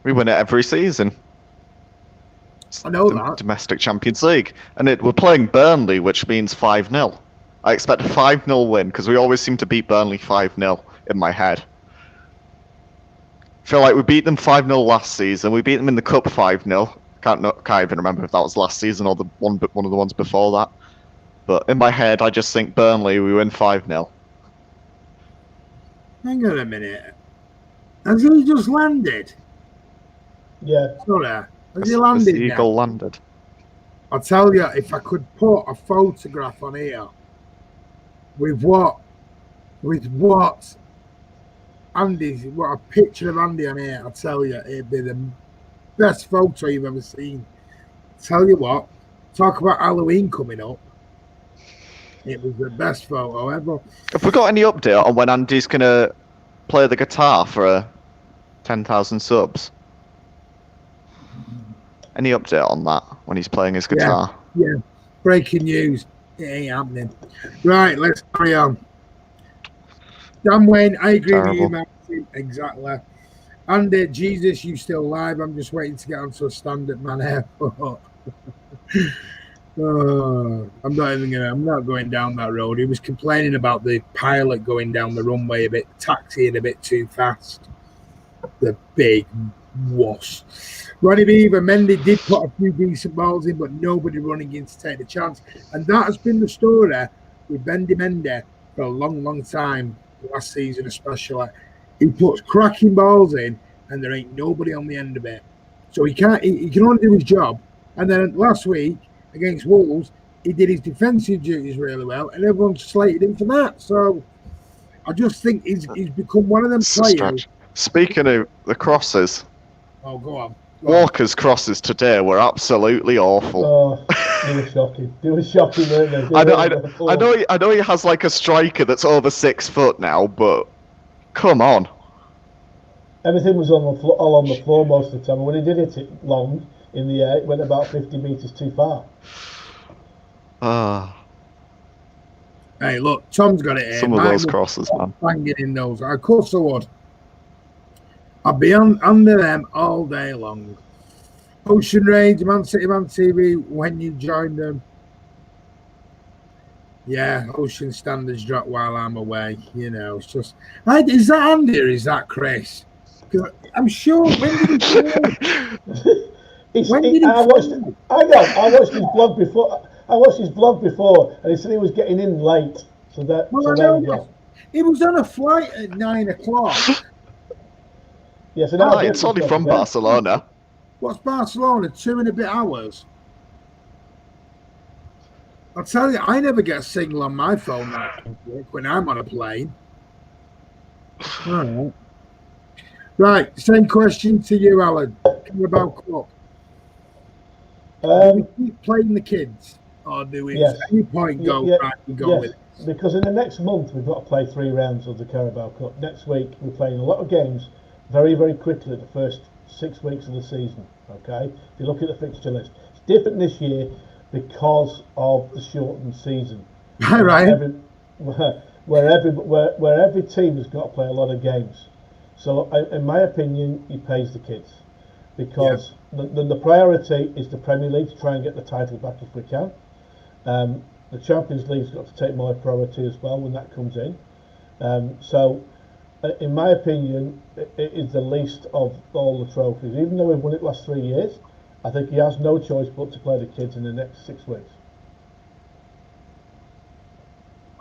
Speaker 2: We win it every season.
Speaker 1: I know that.
Speaker 2: Domestic Champions League. And we're playing Burnley, which means 5-0. I expect a 5-0 win, because we always seem to beat Burnley 5-0 in my head. I feel like we beat them 5-0 last season. We beat them in the Cup 5-0. Can't even remember if that was last season or one of the ones before that. But in my head, I just think Burnley, we win 5-0.
Speaker 1: Hang on a minute. Has he just landed?
Speaker 3: Yeah.
Speaker 1: Sorry. Has he landed
Speaker 2: the Eagle landed.
Speaker 1: I'll tell you, if I could put a photograph on here with what Andy's, what a picture of Andy on here, I'll tell you, it'd be the best photo you've ever seen. Tell you what, talk about Halloween coming up. It was the best photo ever.
Speaker 2: Have we got any update on when Andy's going to play the guitar for 10,000 subs? Any update on that when he's playing his guitar?
Speaker 1: Yeah. Breaking news. It ain't happening. Right, let's carry on. Dan Wayne, I agree with you, Martin. Exactly. Andy, Jesus, you still live? I'm just waiting to get onto a standard man airport. I'm not going down that road. He was complaining about the pilot going down the runway taxiing a bit too fast. The big wash. Ronnie Beaver, Mendy did put a few decent balls in, but nobody running in to take the chance. And that has been the story with Mendy for a long, long time, last season especially. He puts cracking balls in, and there ain't nobody on the end of it. So he can only do his job. And then last week, against Wolves, he did his defensive duties really well, and everyone slated him for that. So I just think he's become one of them players.
Speaker 2: Speaking of the crosses,
Speaker 1: go on.
Speaker 2: Walker's crosses today were absolutely awful.
Speaker 3: Oh, they were shocking. They were shocking, weren't they?
Speaker 2: I know he has like a striker that's over 6 foot now, but come on.
Speaker 3: Everything was all on the floor most of the time. And when he did it long in the air, it went about 50 metres too far.
Speaker 1: Hey, look, Tom's got it here.
Speaker 2: Some of those crosses, man.
Speaker 1: Banging in those. Of course I would. I'd be under them all day long. Ocean Rage, Man City Man TV, when you joined them. Yeah, Ocean standards drop while I'm away. You know, it's just... Is that Andy or is that Chris? Because I'm sure... When did he play?
Speaker 3: I watched his blog before. And he said he was getting in late. So that...
Speaker 1: Well, I know. He was on a flight at 9 o'clock.
Speaker 3: Yeah, so
Speaker 2: it's only from Barcelona.
Speaker 1: What's Barcelona? 2 and a bit hours? I'll tell you, I never get a signal on my phone when I'm on a plane. All right. Right, same question to you, Alan. Carabao Cup. Do we keep playing the kids, or do we at any point go right? We go with it.
Speaker 3: Because in the next month we've got to play 3 rounds of the Carabao Cup. Next week we're playing a lot of games very, very quickly the first 6 weeks of the season. Okay, if you look at the fixture list, it's different this year because of the shortened season.
Speaker 1: Hi, Ryan.
Speaker 3: Where every team has got to play a lot of games. So, in my opinion, he pays the kids because the priority is the Premier League to try and get the title back if we can. The Champions League's got to take my priority as well when that comes in. So, in my opinion, it is the least of all the trophies. Even though we've won it the last 3 years, I think he has no choice but to play the kids in the next 6 weeks.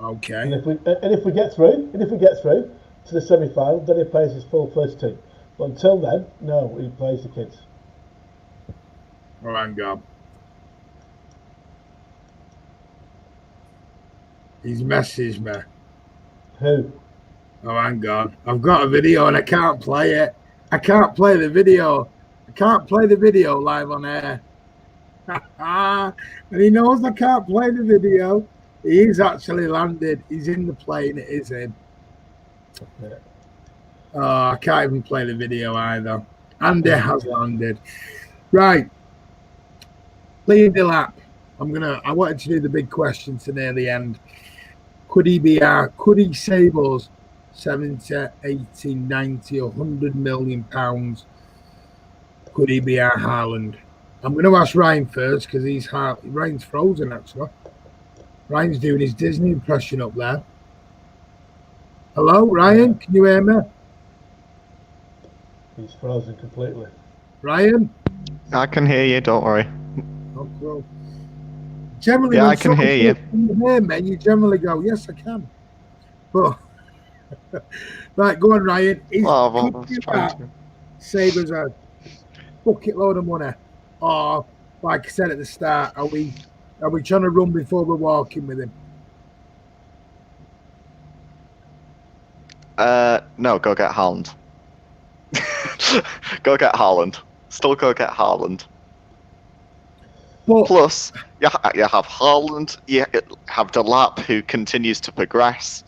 Speaker 1: Okay.
Speaker 3: And if we get through to the semi-final, then he plays his full first team. But until then, no, he plays the kids.
Speaker 1: Oh, hang on. He's messaged me.
Speaker 3: Who?
Speaker 1: Oh, hang on. I've got a video and I can't play it. I can't play the video. I can't play the video live on air. And he knows I can't play the video. He is actually landed. He's in the plane. It is him. Yeah. Oh, I can't even play the video either. Andy has landed. Right. Liam Delap. I wanted to do the big question to near the end. Could he save us 70, 80, 90, 100 million pounds? Could he be our Haaland? I'm going to ask Ryan first because Ryan's frozen actually. Ryan's doing his Disney impression up there. Hello, Ryan, can you hear me?
Speaker 3: He's frozen completely.
Speaker 1: Ryan?
Speaker 2: I can hear you, don't worry.
Speaker 1: Oh, cool. Generally,
Speaker 2: I can hear you.
Speaker 1: Can you hear me? You generally go, yes, I can. But, right, go on, Ryan. Save us a bucket load of money. Or, like I said at the start, are we trying to run before we're walking with him?
Speaker 2: No, go get Haaland. Go get Haaland. Still go get Haaland.
Speaker 1: But,
Speaker 2: plus, you have Haaland, you have Delap, who continues to progress.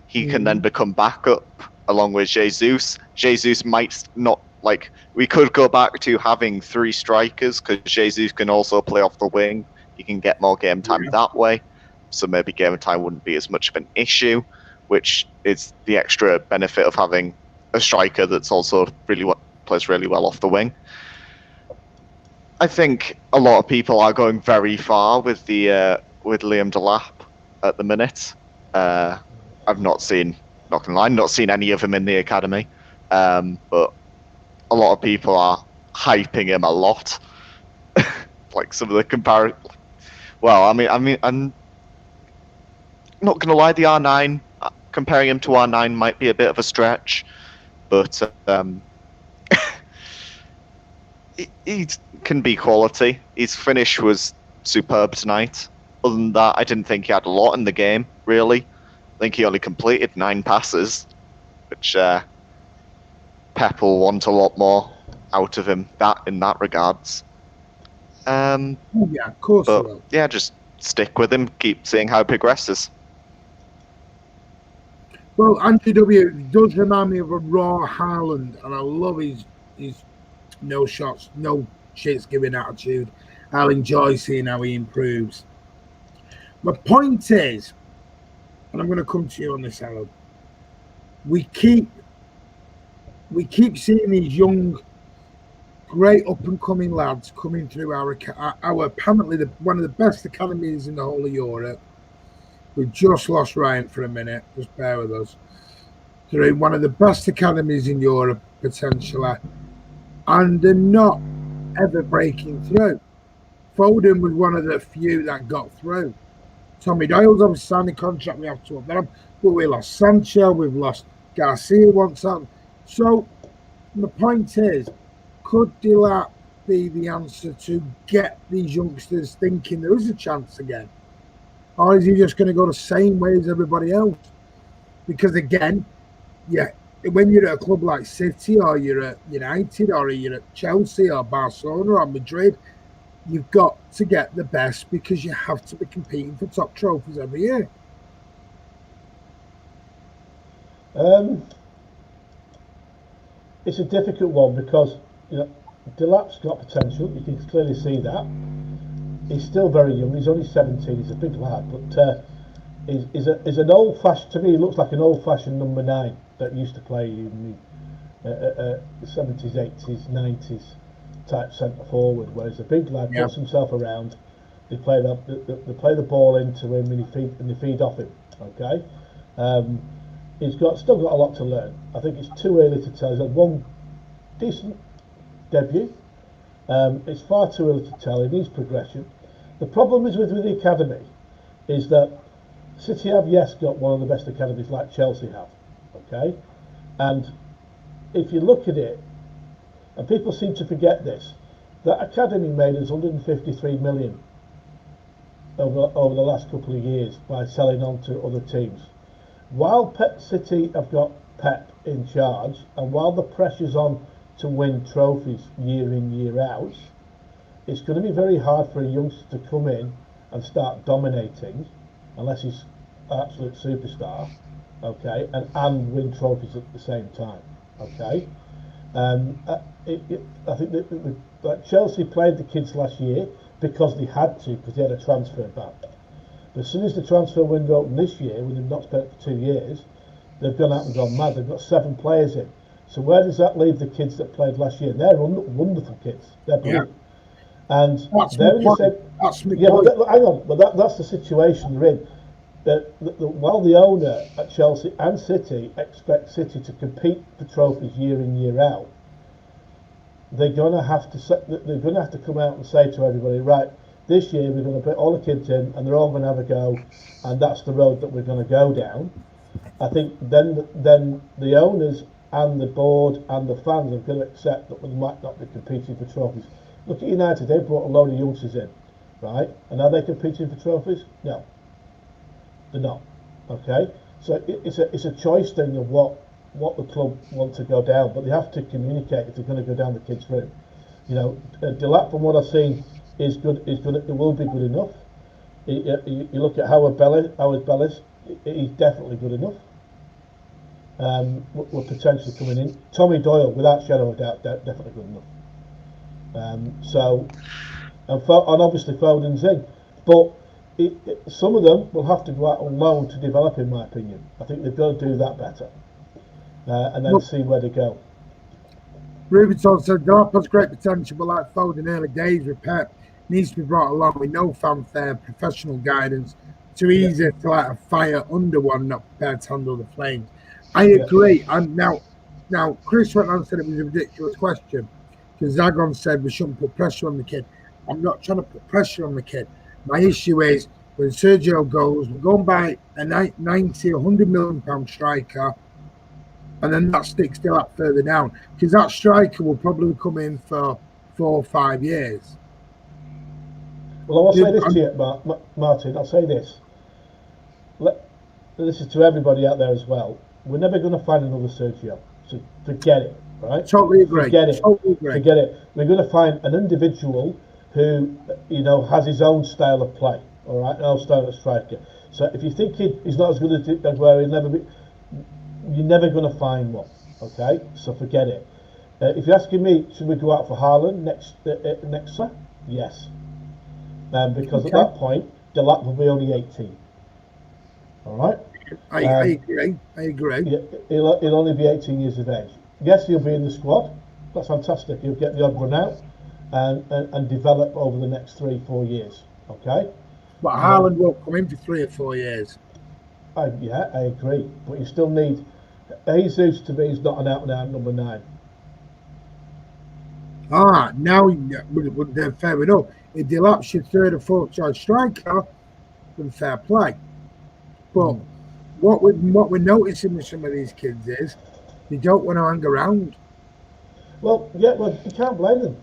Speaker 2: He can then become backup along with Jesus. Jesus might not, we could go back to having 3 strikers because Jesus can also play off the wing. You can get more game time that way. So maybe game time wouldn't be as much of an issue, which is the extra benefit of having a striker that's also plays really well off the wing. I think a lot of people are going very far with Liam Delap at the minute. I've not seen any of him in the academy, but a lot of people are hyping him a lot. Like some of the comparison. Well, I mean, I'm not gonna lie. The R9, comparing him to R9 might be a bit of a stretch, but he can be quality. His finish was superb tonight. Other than that, I didn't think he had a lot in the game, really. I think he only completed 9 passes, which Pep will want a lot more out of him in that regards.
Speaker 1: Yeah, of course.
Speaker 2: But yeah, just stick with him. Keep seeing how it progresses.
Speaker 1: Well, Andy W does remind me of a raw Haaland, and I love his no shots, no shits giving attitude. I'll enjoy seeing how he improves. My point is, and I'm going to come to you on this, Alan. We keep seeing these young, great up and coming lads coming through our apparently one of the best academies in the whole of Europe. We've just lost Ryan for a minute. Just bear with us. They're in one of the best academies in Europe potentially, and they're not ever breaking through. Foden was one of the few that got through. Tommy Doyle's obviously signed a contract. We have to up them. But we lost Sancho. We've lost Garcia once out. So the point is, could Delap be the answer to get these youngsters thinking there is a chance again? or is he just going to go the same way as everybody else? Because again, yeah, when you're at a club like City or you're at United or you're at Chelsea or Barcelona or Madrid, you've got to get the best because you have to be competing for top trophies every year.
Speaker 3: It's a difficult one because Delap's got potential. You can clearly see that. He's still very young. He's only 17. He's a big lad, but he's an old-fashioned. To me, he looks like an old-fashioned number 9 that used to play in the 70s, 80s, 90s type centre forward. Whereas the big lad puts himself around. They play the ball into him and they feed off him. Okay. He's still got a lot to learn. I think it's too early to tell. He's had one decent debut. It's far too early to tell. He needs progression. The problem is with the academy is that City have got one of the best academies like Chelsea have. Okay, and if you look at it, and people seem to forget this, that academy made us 153 million over the last couple of years by selling on to other teams. While City have got Pep in charge, and while the pressure's on to win trophies year in, year out, it's going to be very hard for a youngster to come in and start dominating, unless he's an absolute superstar, okay, and win trophies at the same time, okay. I think that Chelsea played the kids last year because they had to, because they had a transfer ban. But as soon as the transfer window opened this year, when they've not spent for 2 years, they've gone out and gone mad. They've got 7 players in. So where does that leave the kids that played last year? They're wonderful kids. They're brilliant. Yeah. And they're in the same. Yeah, hang on. But that's the situation they're in. While the owner at Chelsea and City expect City to compete for trophies year in, year out, they're going to have to come out and say to everybody, right, this year we're going to put all the kids in and they're all going to have a go, and that's the road that we're going to go down. I think then the owners and the board and the fans are going to accept that we might not be competing for trophies. Look at United, they brought a load of youngsters in, right? And are they competing for trophies? No, they're not. Okay, so it's a choice thing of what the club want to go down, but they have to communicate if they're going to go down the kids' route. Delap, from what I've seen, is good. It will be good enough. You look at Howard Bellis, he's definitely good enough. We're potentially coming in. Tommy Doyle, without shadow of doubt, definitely good enough. And obviously Foden's in, but some of them will have to go out on loan to develop, in my opinion. I think they've got to do that better, and then see where they go.
Speaker 1: Rubenson said Delap has great potential, but like Foden early days with Pep, needs to be brought along with no fanfare, professional guidance. Too easy to light a fire under one not prepared to handle the flames. I agree. And now Chris went on and said it was a ridiculous question because Zagon said we shouldn't put pressure on the kid. I'm not trying to put pressure on the kid. My issue is when Sergio goes, we're going by a 90, 100 million pound striker, and then that sticks still up further down because that striker will probably come in for 4 or 5 years.
Speaker 3: Well, I'll say this to you, Martin. I'll say this. This is to everybody out there as well. We're never going to find another Sergio. So forget it, right?
Speaker 1: Totally agree.
Speaker 3: Forget it.
Speaker 1: Totally agree.
Speaker 3: Forget it. We're going to find an individual who, has his own style of play. All right, own style of striker. So if you think he's not as good as where he'll never be, you're never going to find one. Okay, so forget it. If you're asking me, should we go out for Haaland next summer? Yes. Because at that point, Delap will be only 18. All right.
Speaker 1: I agree.
Speaker 3: He'll only be 18 years of age. Yes, he'll be in the squad. That's fantastic. He'll get the odd run out and develop over the next 3-4 years. Okay.
Speaker 1: But Haaland won't come in for 3 or 4 years.
Speaker 3: I agree. But you still need Jesus to be. He's not an out-and-out number 9.
Speaker 1: Now fair enough. If Delap's your 3rd or 4th choice striker, then fair play. But what we're noticing with some of these kids is they don't want to hang around.
Speaker 3: Well, you can't blame them.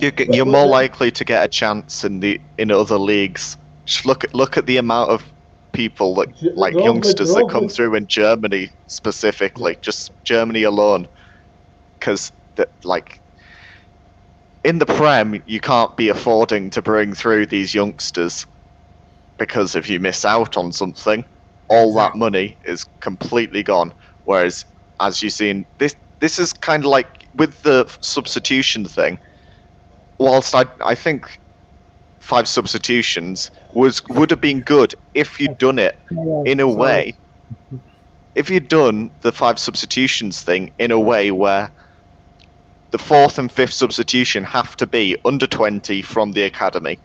Speaker 2: You're more likely to get a chance in other leagues Just look at the amount of people that, like
Speaker 3: They're all good,
Speaker 2: youngsters
Speaker 3: they're all
Speaker 2: that come
Speaker 3: good.
Speaker 2: through in Germany specifically, just Germany alone, because like in the Prem you can't be affording to bring through these youngsters, because if you miss out on something, all that money is completely gone. Whereas, as you've seen, this is kind of like with the substitution thing. Whilst I think 5 substitutions would have been good if you'd done it in a way. If you'd done the 5 substitutions thing in a way where the 4th and 5th substitution have to be under 20 from the academy,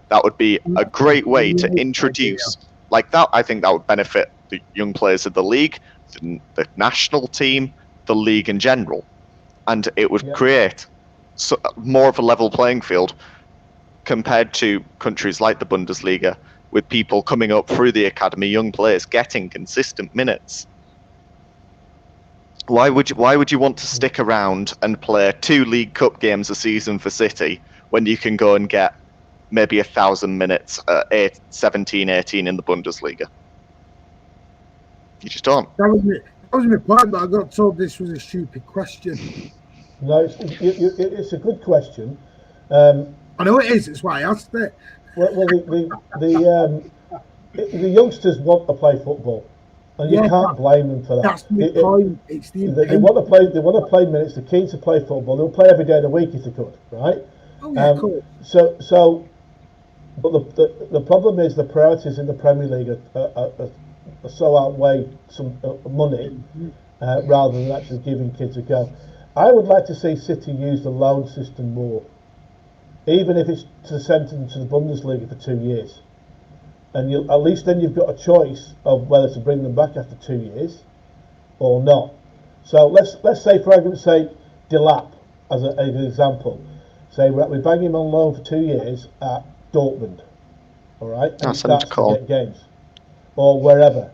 Speaker 2: that would be a great way to introduce like that. I think that would benefit the young players of the league, the national team, the league in general, and it would create more of a level playing field compared to countries like the Bundesliga, with people coming up through the academy, young players getting consistent minutes. Why would you want to stick around and play 2 League Cup games a season for City when you can go and get maybe 1,000 minutes at 17, 18 in the Bundesliga? You just don't.
Speaker 1: That was my point, but I got told this was a stupid question.
Speaker 3: No, it's a good question.
Speaker 1: I know it is. That's why I asked it.
Speaker 3: Well, the youngsters want to play football, and you can't blame them for that.
Speaker 1: That's the point. It's the
Speaker 3: they want to play. They want to play minutes. They're keen to play football. They'll play every day of the week if they could, right?
Speaker 1: Oh yeah, cool.
Speaker 3: But the problem is the priorities in the Premier League are so outweigh some money rather than actually giving kids a go. I would like to see City use the loan system more, even if it's to send them to the Bundesliga for 2 years, and at least then you've got a choice of whether to bring them back after 2 years or not. So let's say, for argument's sake, Delap as an example. Say we bang him on loan for 2 years at Dortmund, all right, and he starts to get games, or wherever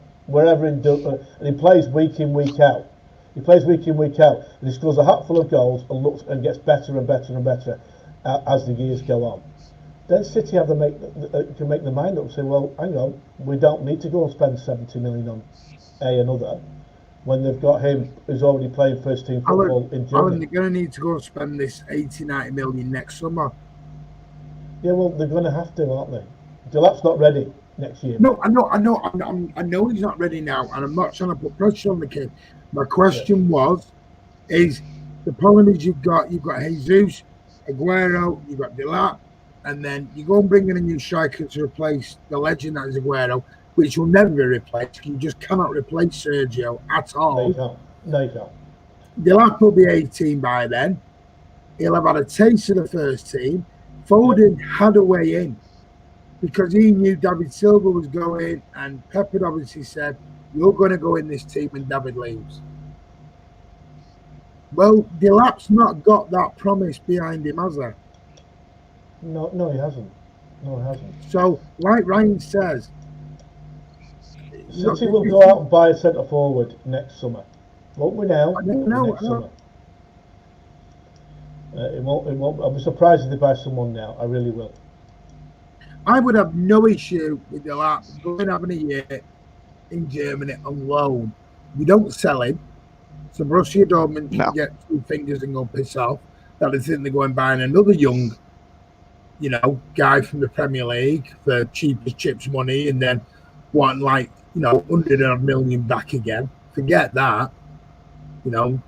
Speaker 3: in Dortmund, and he plays week in, week out. He plays week in, week out, and he scores a hatful of goals and gets better and better and better as the years go on. Then City can make the mind up and say, well, hang on, we don't need to go and spend 70 million on another when they've got him who's already playing first team football in Germany.
Speaker 1: Alan, they're going to need to go and spend this 80-90 million next summer.
Speaker 3: Yeah, well, they're going to have to, aren't they? Delap's not ready next year.
Speaker 1: No, I know he's not ready now, and I'm not trying to put pressure on the kid. My question is the problem is you've got Jesus, Aguero, you've got Delap, and then you go and bring in a new striker to replace the legend that is Aguero, which will never be replaced. You just cannot replace Sergio at all.
Speaker 3: No, you can't.
Speaker 1: Delap will be 18 by then. He'll have had a taste of the first team. Foden had a way in because he knew David Silva was going, and Pep had obviously said, you're going to go in this team when David leaves. Well, Delap's not got that promise behind him, has he?
Speaker 3: No, he hasn't.
Speaker 1: So, like Ryan says,
Speaker 3: City will go out and buy a centre forward next summer. Won't we now? Next summer. It won't. I'll be surprised if they buy someone now. I really will.
Speaker 1: I would have no issue with Delap going having a year in Germany on loan. We don't sell him, so Borussia Dortmund can get 2 fingers and go piss off. That they think they're going buying another young, guy from the Premier League for cheap as chips money, and then want 100 million back again. Forget that.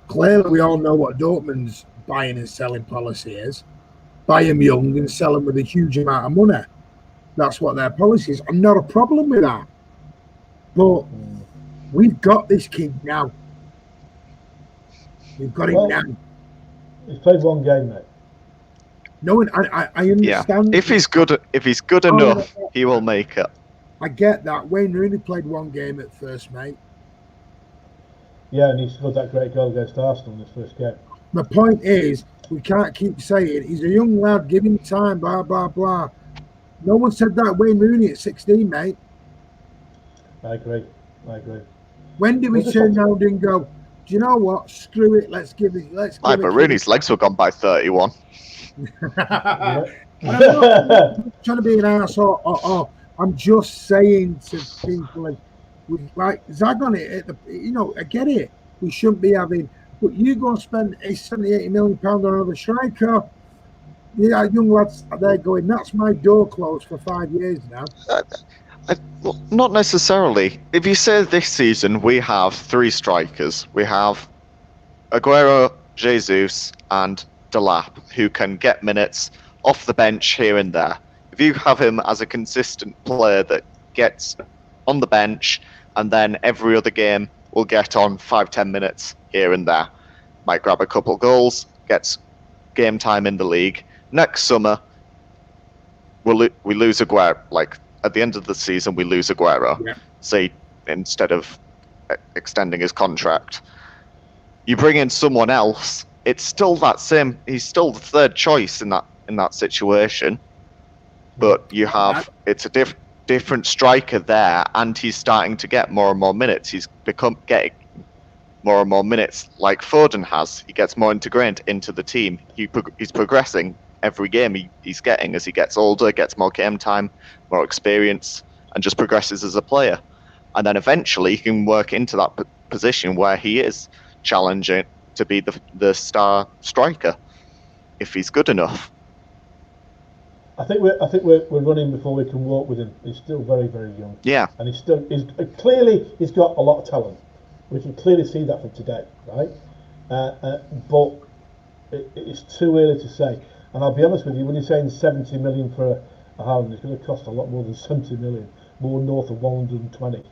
Speaker 1: Clearly we all know what Dortmund's buying and selling policy is. Buy them young and sell them with a huge amount of money. That's what their policy is. I'm not a problem with that. But we've got this kid now. We've got him now.
Speaker 3: He's played 1 game, mate.
Speaker 1: No, I understand.
Speaker 2: Yeah. If he's good enough, he will make it.
Speaker 1: I get that. Wayne Rooney played 1 game at first, mate.
Speaker 3: Yeah, and he scored that great goal against Arsenal in his first game.
Speaker 1: My point is, we can't keep saying he's a young lad, give him time, blah, blah, blah. No one said that Wayne Rooney at 16, mate.
Speaker 3: I agree.
Speaker 1: When did we turn around and go, do you know what? Screw it, let's give it.
Speaker 2: But Rooney's legs were gone by 31.
Speaker 1: I'm not trying to be an arsehole I'm just saying to people like Zag on it. I get it. We shouldn't be having, but you go and spend 70, 80 million pounds on another striker. Yeah, young lads are there going, that's my door closed for 5 years now.
Speaker 2: Well, not necessarily. If you say this season we have 3 strikers, we have Aguero, Jesus, and Delap, who can get minutes off the bench here and there. If you have him as a consistent player that gets on the bench and then every other game will get on 5-10 minutes here and there, might grab a couple goals, gets game time in the league. Next summer, we lose Aguero. Like at the end of the season, we lose Aguero.
Speaker 1: Yeah.
Speaker 2: Say instead of extending his contract, you bring in someone else. It's still that same. He's still the third choice in that situation, but you have it's a different striker there, and he's starting to get more and more minutes. He's getting more and more minutes, like Foden has. He gets more integrated into the team. He's progressing every game he's getting as he gets older, gets more game time, more experience, and just progresses as a player. And then eventually he can work into that position where he is challenging to be the star striker if he's good enough.
Speaker 3: I think we're running before we can walk with him. He's still very, very young.
Speaker 2: Yeah.
Speaker 3: And he's clearly got a lot of talent. We can clearly see that from today, right? But it's too early to say. And I'll be honest with you, when you're saying 70 million for a Haaland, it's going to cost a lot more than 70 million, more north of 120.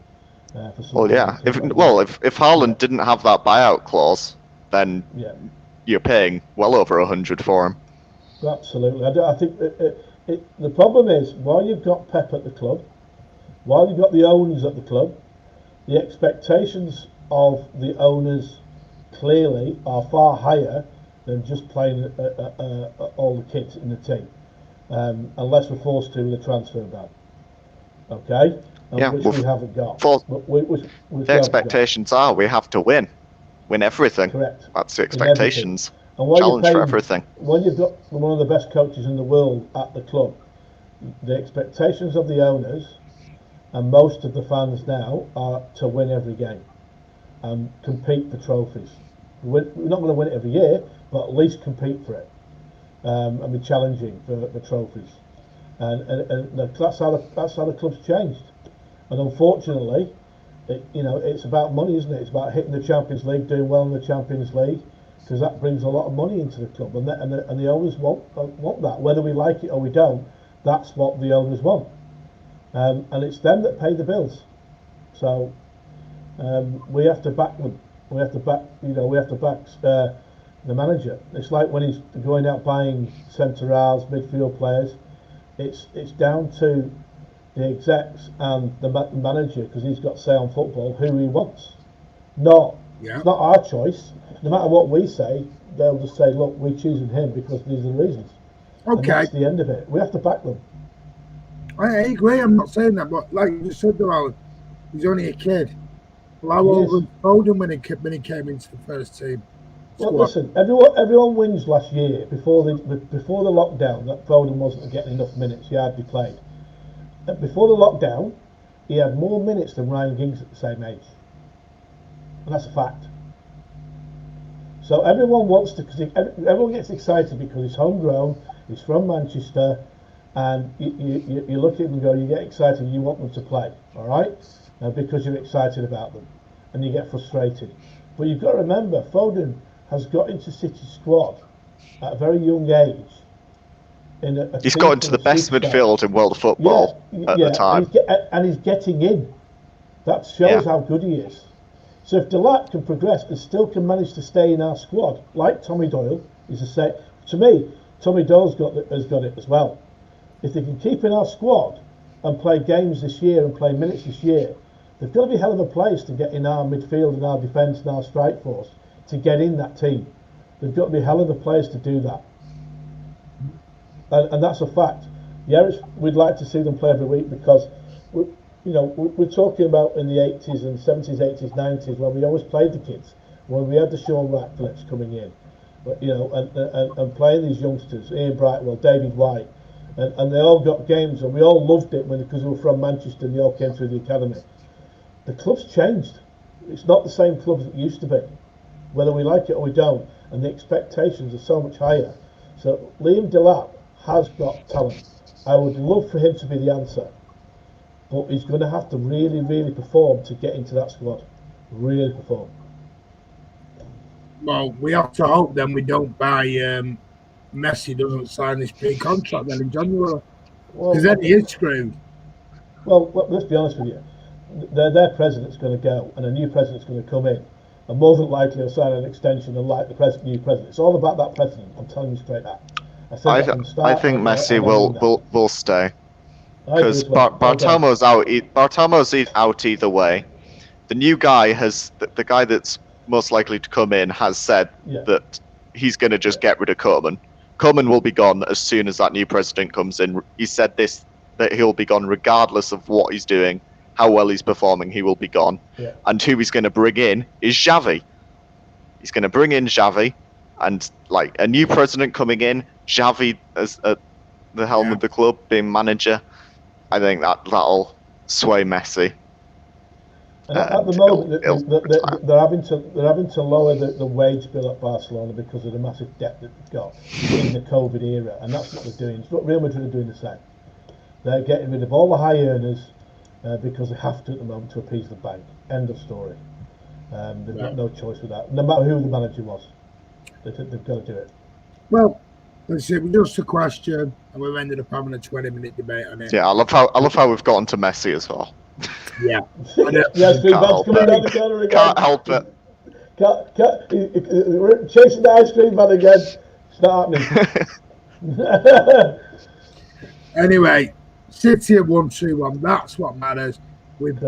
Speaker 3: For
Speaker 2: well, yeah. If Haaland didn't have that buyout clause, then you're paying well over 100 for him.
Speaker 3: Absolutely. I think the problem is, while you've got Pep at the club, while you've got the owners at the club, the expectations of the owners clearly are far higher than just playing all the kids in the team, unless we're forced to with a transfer ban. Okay? Which we haven't got.
Speaker 2: The expectations are we have to win everything.
Speaker 3: Correct.
Speaker 2: That's the expectations.
Speaker 3: And
Speaker 2: challenge for everything.
Speaker 3: When you've got one of the best coaches in the world at the club, the expectations of the owners and most of the fans now are to win every game and compete for trophies. We're not going to win it every year, but at least compete for it and be challenging for trophies. And that's how the club's changed. And unfortunately, it's about money, isn't it? It's about hitting the Champions League, doing well in the Champions League, because that brings a lot of money into the club, and the owners want that, whether we like it or we don't. That's what the owners want, and it's them that pay the bills. So we have to back them. We have to back the manager. It's like when he's going out buying centre halves, midfield players. It's down to the execs and the manager, because he's got say on football who he wants. It's not our choice. No matter what we say, they'll just say, look, we're choosing him because these are the reasons. Okay. And that's the end of it. We have to back them.
Speaker 1: I agree. I'm not saying that, but like you said, though, he's only a kid. Well, how old was Foden when he came into the first team?
Speaker 3: Well, listen, everyone wins last year before the lockdown that Foden wasn't getting enough minutes. He hardly played. Before the lockdown, he had more minutes than Ryan Giggs at the same age. And that's a fact. So everyone everyone gets excited because he's homegrown, he's from Manchester, and you look at him and go, you get excited, you want them to play, all right? Because you're excited about them, and you get frustrated. But you've got to remember, Foden has got into City's squad at a very young age.
Speaker 2: He's got into the best midfield in world football at the time.
Speaker 3: And he's getting in. That shows how good he is. So if Delap can progress and still can manage to stay in our squad, like Tommy Doyle, to me, Tommy Doyle's has got it as well. If they can keep in our squad and play games this year and play minutes this year, they've got to be hell of a place to get in our midfield and our defence and our strike force to get in that team. They've got to be hell of a place to do that. And that's a fact. Yeah, we'd like to see them play every week because we're talking about in the 80s and 70s, 80s, 90s when we always played the kids, when we had the Sean Ratcliffes coming in, but and playing these youngsters, Ian Brightwell, David White, and they all got games, and we all loved it because they were from Manchester and they all came through the academy. The club's changed. It's not the same club as it used to be, whether we like it or we don't, and the expectations are so much higher. So Liam Delap has got talent. I would love for him to be the answer, but he's going to have to really, really perform to get into that squad. Really perform.
Speaker 1: Well, we have to hope then we don't buy Messi doesn't sign this pre-contract then in January, because then he is screwed.
Speaker 3: Well, let's be honest with you. Their president's going to go, and a new president's going to come in, and more than likely he'll sign an extension and like the new president. It's all about that president. I'm telling you straight out. I
Speaker 2: think Messi will stay because Bartome's out. Bartome's out either way. The new guy the guy that's most likely to come in has said that he's going to just get rid of Koeman. Koeman will be gone as soon as that new president comes in. He said that he'll be gone regardless of what he's doing, how well he's performing. He will be gone, and who he's going to bring in is Xavi. He's going to bring in Xavi, and like a new president coming in, Xavi as at the helm of the club, being manager. I think that'll sway Messi.
Speaker 3: And at the moment, they're having to lower the wage bill at Barcelona because of the massive debt that they've got in the COVID era, and that's what they're doing. Real Madrid are doing the same. They're getting rid of all the high earners because they have to at the moment to appease the bank. End of story. They've got no choice with that. No matter who the manager was, they've got to do it.
Speaker 1: Well, let's see. We're just a question, and we've ended up having a 20-minute debate on it.
Speaker 2: Yeah, I love how we've gotten to Messi as well.
Speaker 1: Yeah.
Speaker 2: Can't help it.
Speaker 3: We're chasing the ice cream van again. It's not happening.
Speaker 1: Anyway, City have won 2-1. That's what matters. We've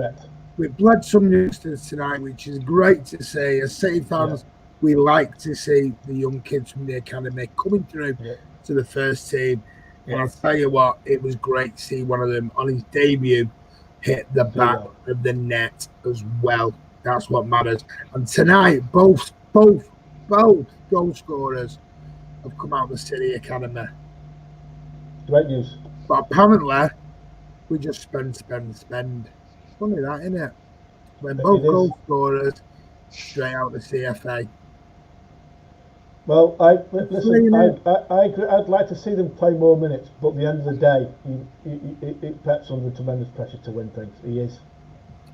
Speaker 1: bled some youngsters tonight, which is great to see. As City fans, we like to see the young kids from the academy coming through to the first team. And I'll tell you what, it was great to see one of them on his debut hit the back of the net as well. That's what matters. And tonight, both goal scorers have come out of the City academy.
Speaker 3: Great news.
Speaker 1: But apparently, we just spend. Funny that, isn't it? When both goal scorers straight out the CFA.
Speaker 3: Well, I agree. I'd like to see them play more minutes, but at the end of the day, Pep's under tremendous pressure to win things. He is.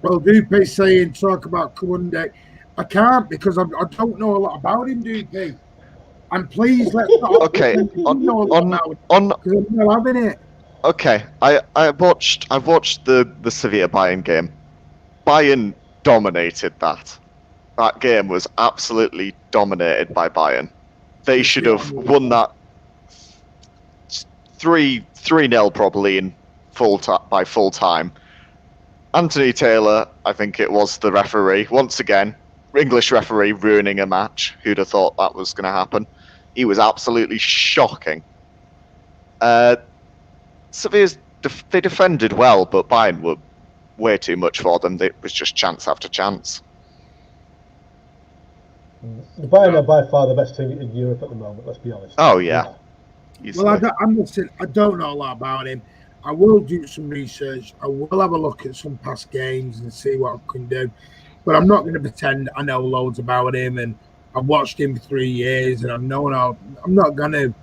Speaker 1: Well, Dupe's saying talk about Koundé. I can't because I don't know a lot about him, Dupe. And please let's not.
Speaker 2: Okay,
Speaker 1: I'm not having it.
Speaker 2: Okay, I've watched the Sevilla Bayern game. Bayern dominated that. That game was absolutely dominated by Bayern. They should have won that 3-0 probably in by full time. Anthony Taylor, I think it was the referee. Once again, English referee ruining a match. Who'd have thought that was going to happen? He was absolutely shocking. Sevilla's they defended well, but Bayern were way too much for them. It was just chance after chance.
Speaker 3: The Bayern are by far the best team in Europe at the moment, let's be honest.
Speaker 2: Oh, yeah.
Speaker 1: Well, I don't know a lot about him. I will do some research. I will have a look at some past games and see what I can do. But I'm not going to pretend I know loads about him. And I've watched him for 3 years, and I'm not going to.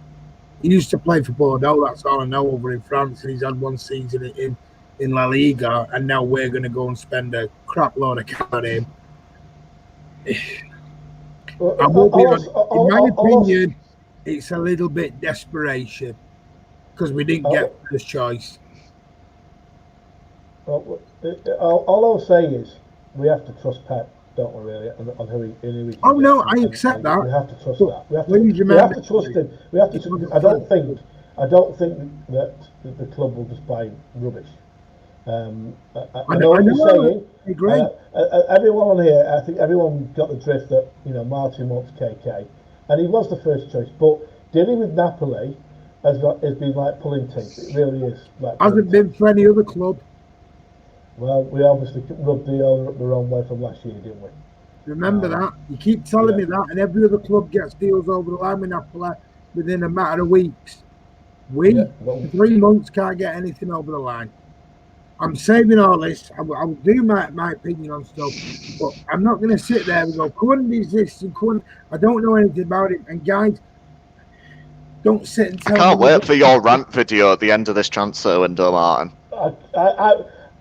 Speaker 1: He used to play for Bordeaux. That's all I know over in France. And he's had one season in La Liga. And now we're going to go and spend a crap load of cash on him. I will be honest, in my opinion, it's a little bit desperation because we didn't get first choice.
Speaker 3: All I'll say is we have to trust Pep, don't we? Really, on who he.
Speaker 1: Oh no, I accept that.
Speaker 3: We have to trust that. We have to trust him. We have to. I don't think that the club will just buy rubbish. I know what you're saying.
Speaker 1: I agree.
Speaker 3: Everyone on here, I think everyone got the drift that Martin wants KK, and he was the first choice. But dealing with Napoli has been like pulling teeth. It really is.
Speaker 1: Hasn't been for any other club.
Speaker 3: Well, we obviously rubbed the owner up the wrong way from last year, didn't we?
Speaker 1: Remember that. You keep telling me that, and every other club gets deals over the line with Napoli within a matter of weeks. We, for 3 months, can't get anything over the line. I'm saving all this. I will do my opinion on stuff, but I'm not going to sit there and go, Cohen is this and Cohen. I don't know anything about it. And guys, don't sit and tell me.
Speaker 2: I can't wait for your rant video at the end of this transfer window, Martin.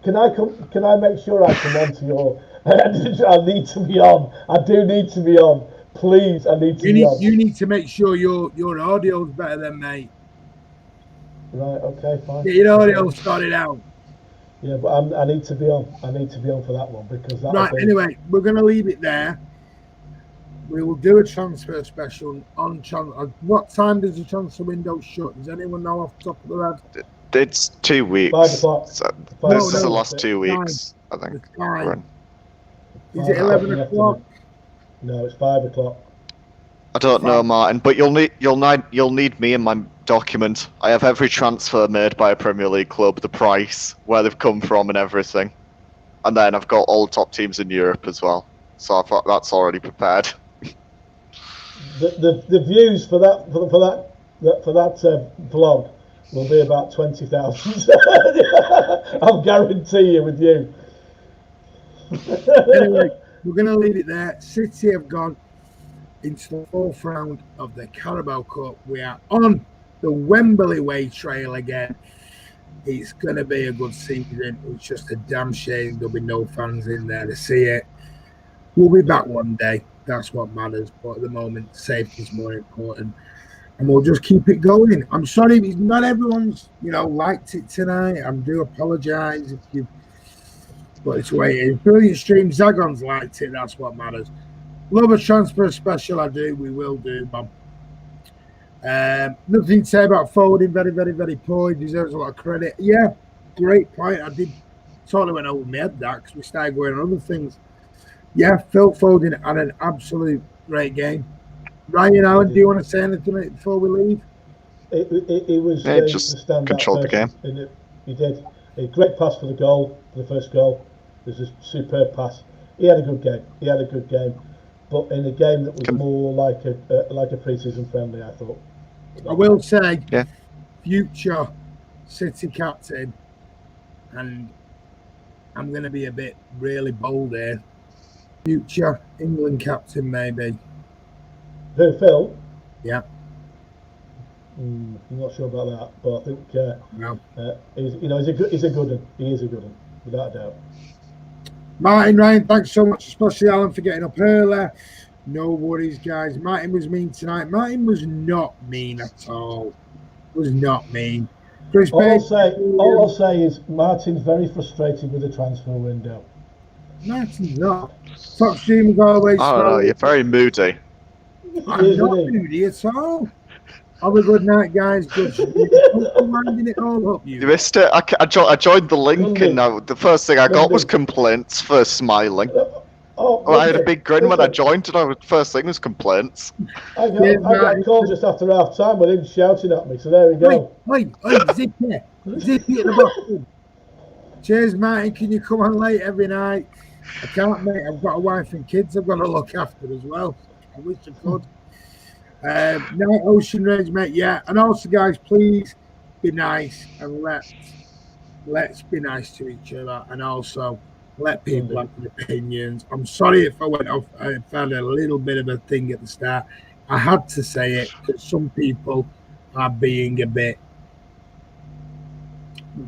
Speaker 3: Can I make sure I come on to your? I need to be on. I do need to be on. Please, I need to be on.
Speaker 1: You need to make sure your audio's better than mate.
Speaker 3: Right. Okay. Fine.
Speaker 1: Get your audio sorted out.
Speaker 3: Yeah, but I need to be on. I need to be on for that one because that.
Speaker 1: Right. Anyway, we're going to leave it there. We will do a transfer special on channel. What time does the transfer window shut? Does anyone know off the top of their head?
Speaker 2: It's 2 weeks.
Speaker 3: 5 o'clock.
Speaker 2: So this is the last 2 weeks, I think.
Speaker 1: Is it 11 o'clock?
Speaker 3: No, it's 5 o'clock.
Speaker 2: I don't know, Martin, but you'll need me in my document. I have every transfer made by a Premier League club, the price, where they've come from, and everything. And then I've got all the top teams in Europe as well. So I thought that's already prepared.
Speaker 3: The views for that vlog will be about 20,000. I'll guarantee you with you.
Speaker 1: Anyway, we're going to leave it there. City have gone into the 4th round of the Carabao Cup. We are on the Wembley Way trail again. It's going to be a good season. It's just a damn shame there'll be no fans in there to see it. We'll be back one day. That's what matters. But at the moment, safety is more important. And we'll just keep it going. I'm sorry, not everyone's, liked it tonight. I do apologise if you. But it's the way it is. Brilliant stream. Zagon's liked it. That's what matters. Love a transfer special. I do. We will do, Bob. Nothing to say about Foden. Very, very, very poor. He deserves a lot of credit. Yeah, great point. I did totally went over my head that because we started going on other things. Yeah, Phil Foden had an absolute great game. Ryan Allen, do you want to say anything before we leave?
Speaker 3: It was
Speaker 2: just controlled the game.
Speaker 3: He did. A great pass for the goal, for the first goal. It was a superb pass. He had a good game. But in a game that was more like a pre-season friendly, I thought.
Speaker 1: I will say, future City captain, and I'm going to be a bit really bold here. Future England captain, maybe.
Speaker 3: Who, Phil?
Speaker 1: Yeah.
Speaker 3: I'm not sure about that, but I think he's a good one. He is a good one, without a doubt.
Speaker 1: Martin, Ryan, thanks so much, especially Alan, for getting up early. No worries, guys. Martin was mean tonight. Martin was not mean at all. Was not mean.
Speaker 3: All I'll say is Martin's very frustrated with the transfer window.
Speaker 1: Martin's not. Top streamers always.
Speaker 2: I don't know. You're very moody.
Speaker 1: I'm not moody at all. Have a good night, guys. Good. I'm winding it all up.
Speaker 2: You missed it. I joined the link, and the first thing I got was complaints for smiling. I had a big grin when I joined, and the first thing was complaints.
Speaker 3: I got a call just after half time with him shouting at me, so there we go.
Speaker 1: Wait, Zippy at the bottom. Cheers, Martin. Can you come on late every night? I can't, mate. I've got a wife and kids I've got to look after as well. I wish I could. Night Ocean Rage, mate. Yeah, and also, guys, please be nice and let's be nice to each other, and also let people have their opinions. I'm sorry if I went off. I found a little bit of a thing at the start. I had to say it because some people are being a bit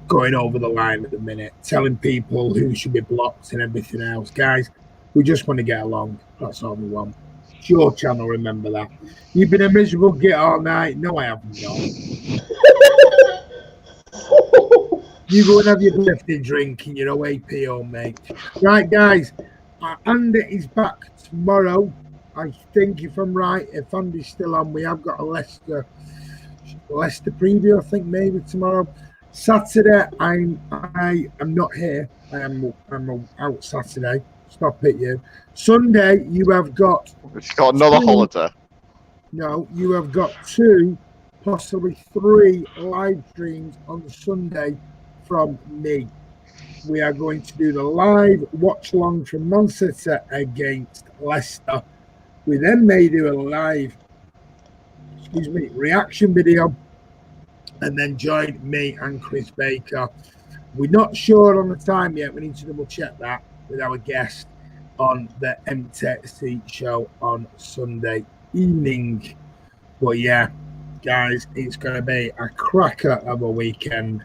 Speaker 1: going over the line at the minute, telling people who should be blocked and everything else. Guys, we just want to get along. That's all we want. It's your channel, remember that. You've been a miserable git all night. No, I haven't. No. You go and have your birthday drink in your OAP home, mate. Right, guys. Andy is back tomorrow. I think, if I'm right, if Andy's still on, we have got a Leicester preview, I think, maybe tomorrow. Saturday, I am not here. I'm out Saturday. Stop it, you. Sunday, you have got...
Speaker 2: It's got another holiday.
Speaker 1: No, you have got 2, possibly 3 live streams on Sunday from me. We are going to do the live watch-along from Man City against Leicester. We then may do a live, reaction video and then join me and Chris Baker. We're not sure on the time yet. We need to double check that with our guest on the Empty Seat show on Sunday evening. But yeah, guys, it's going to be a cracker of a weekend.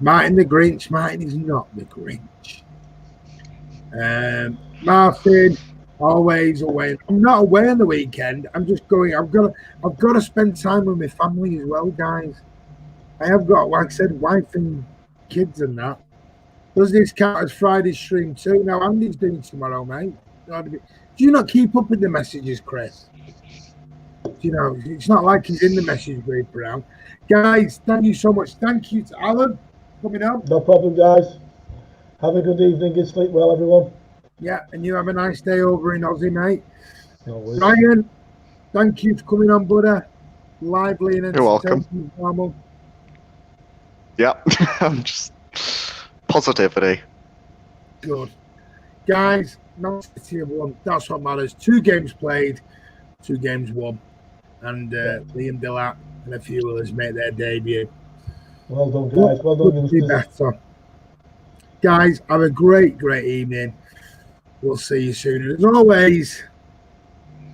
Speaker 1: Martin the Grinch. Martin is not the Grinch. Martin, always away. I'm not away on the weekend. I'm just going. I've got to spend time with my family as well, guys. I have got, like I said, wife and kids and that. Does this count as Friday stream too? Now Andy's doing tomorrow, mate. Do you not keep up with the messages, Chris? You know, it's not like he's in the message group around. Guys, thank you so much. Thank you to Alan for coming on.
Speaker 3: No problem, guys. Have a good evening and sleep well, everyone.
Speaker 1: Yeah, and you have a nice day over in Aussie, mate.
Speaker 3: No worries.
Speaker 1: Ryan, thank you for coming on, brother. Lively and
Speaker 2: You're welcome.
Speaker 1: Normal.
Speaker 2: Yeah, I'm just positivity.
Speaker 1: Good. Guys, Man City have won. That's what matters. 2 games played, 2 games won. And Liam Dillap and a few others make their debut.
Speaker 3: Well done, guys. Well done,
Speaker 1: Be better. Guys, have a great, great evening. We'll see you soon. And as always,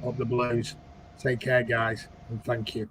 Speaker 1: up the Blues. Take care, guys, and thank you.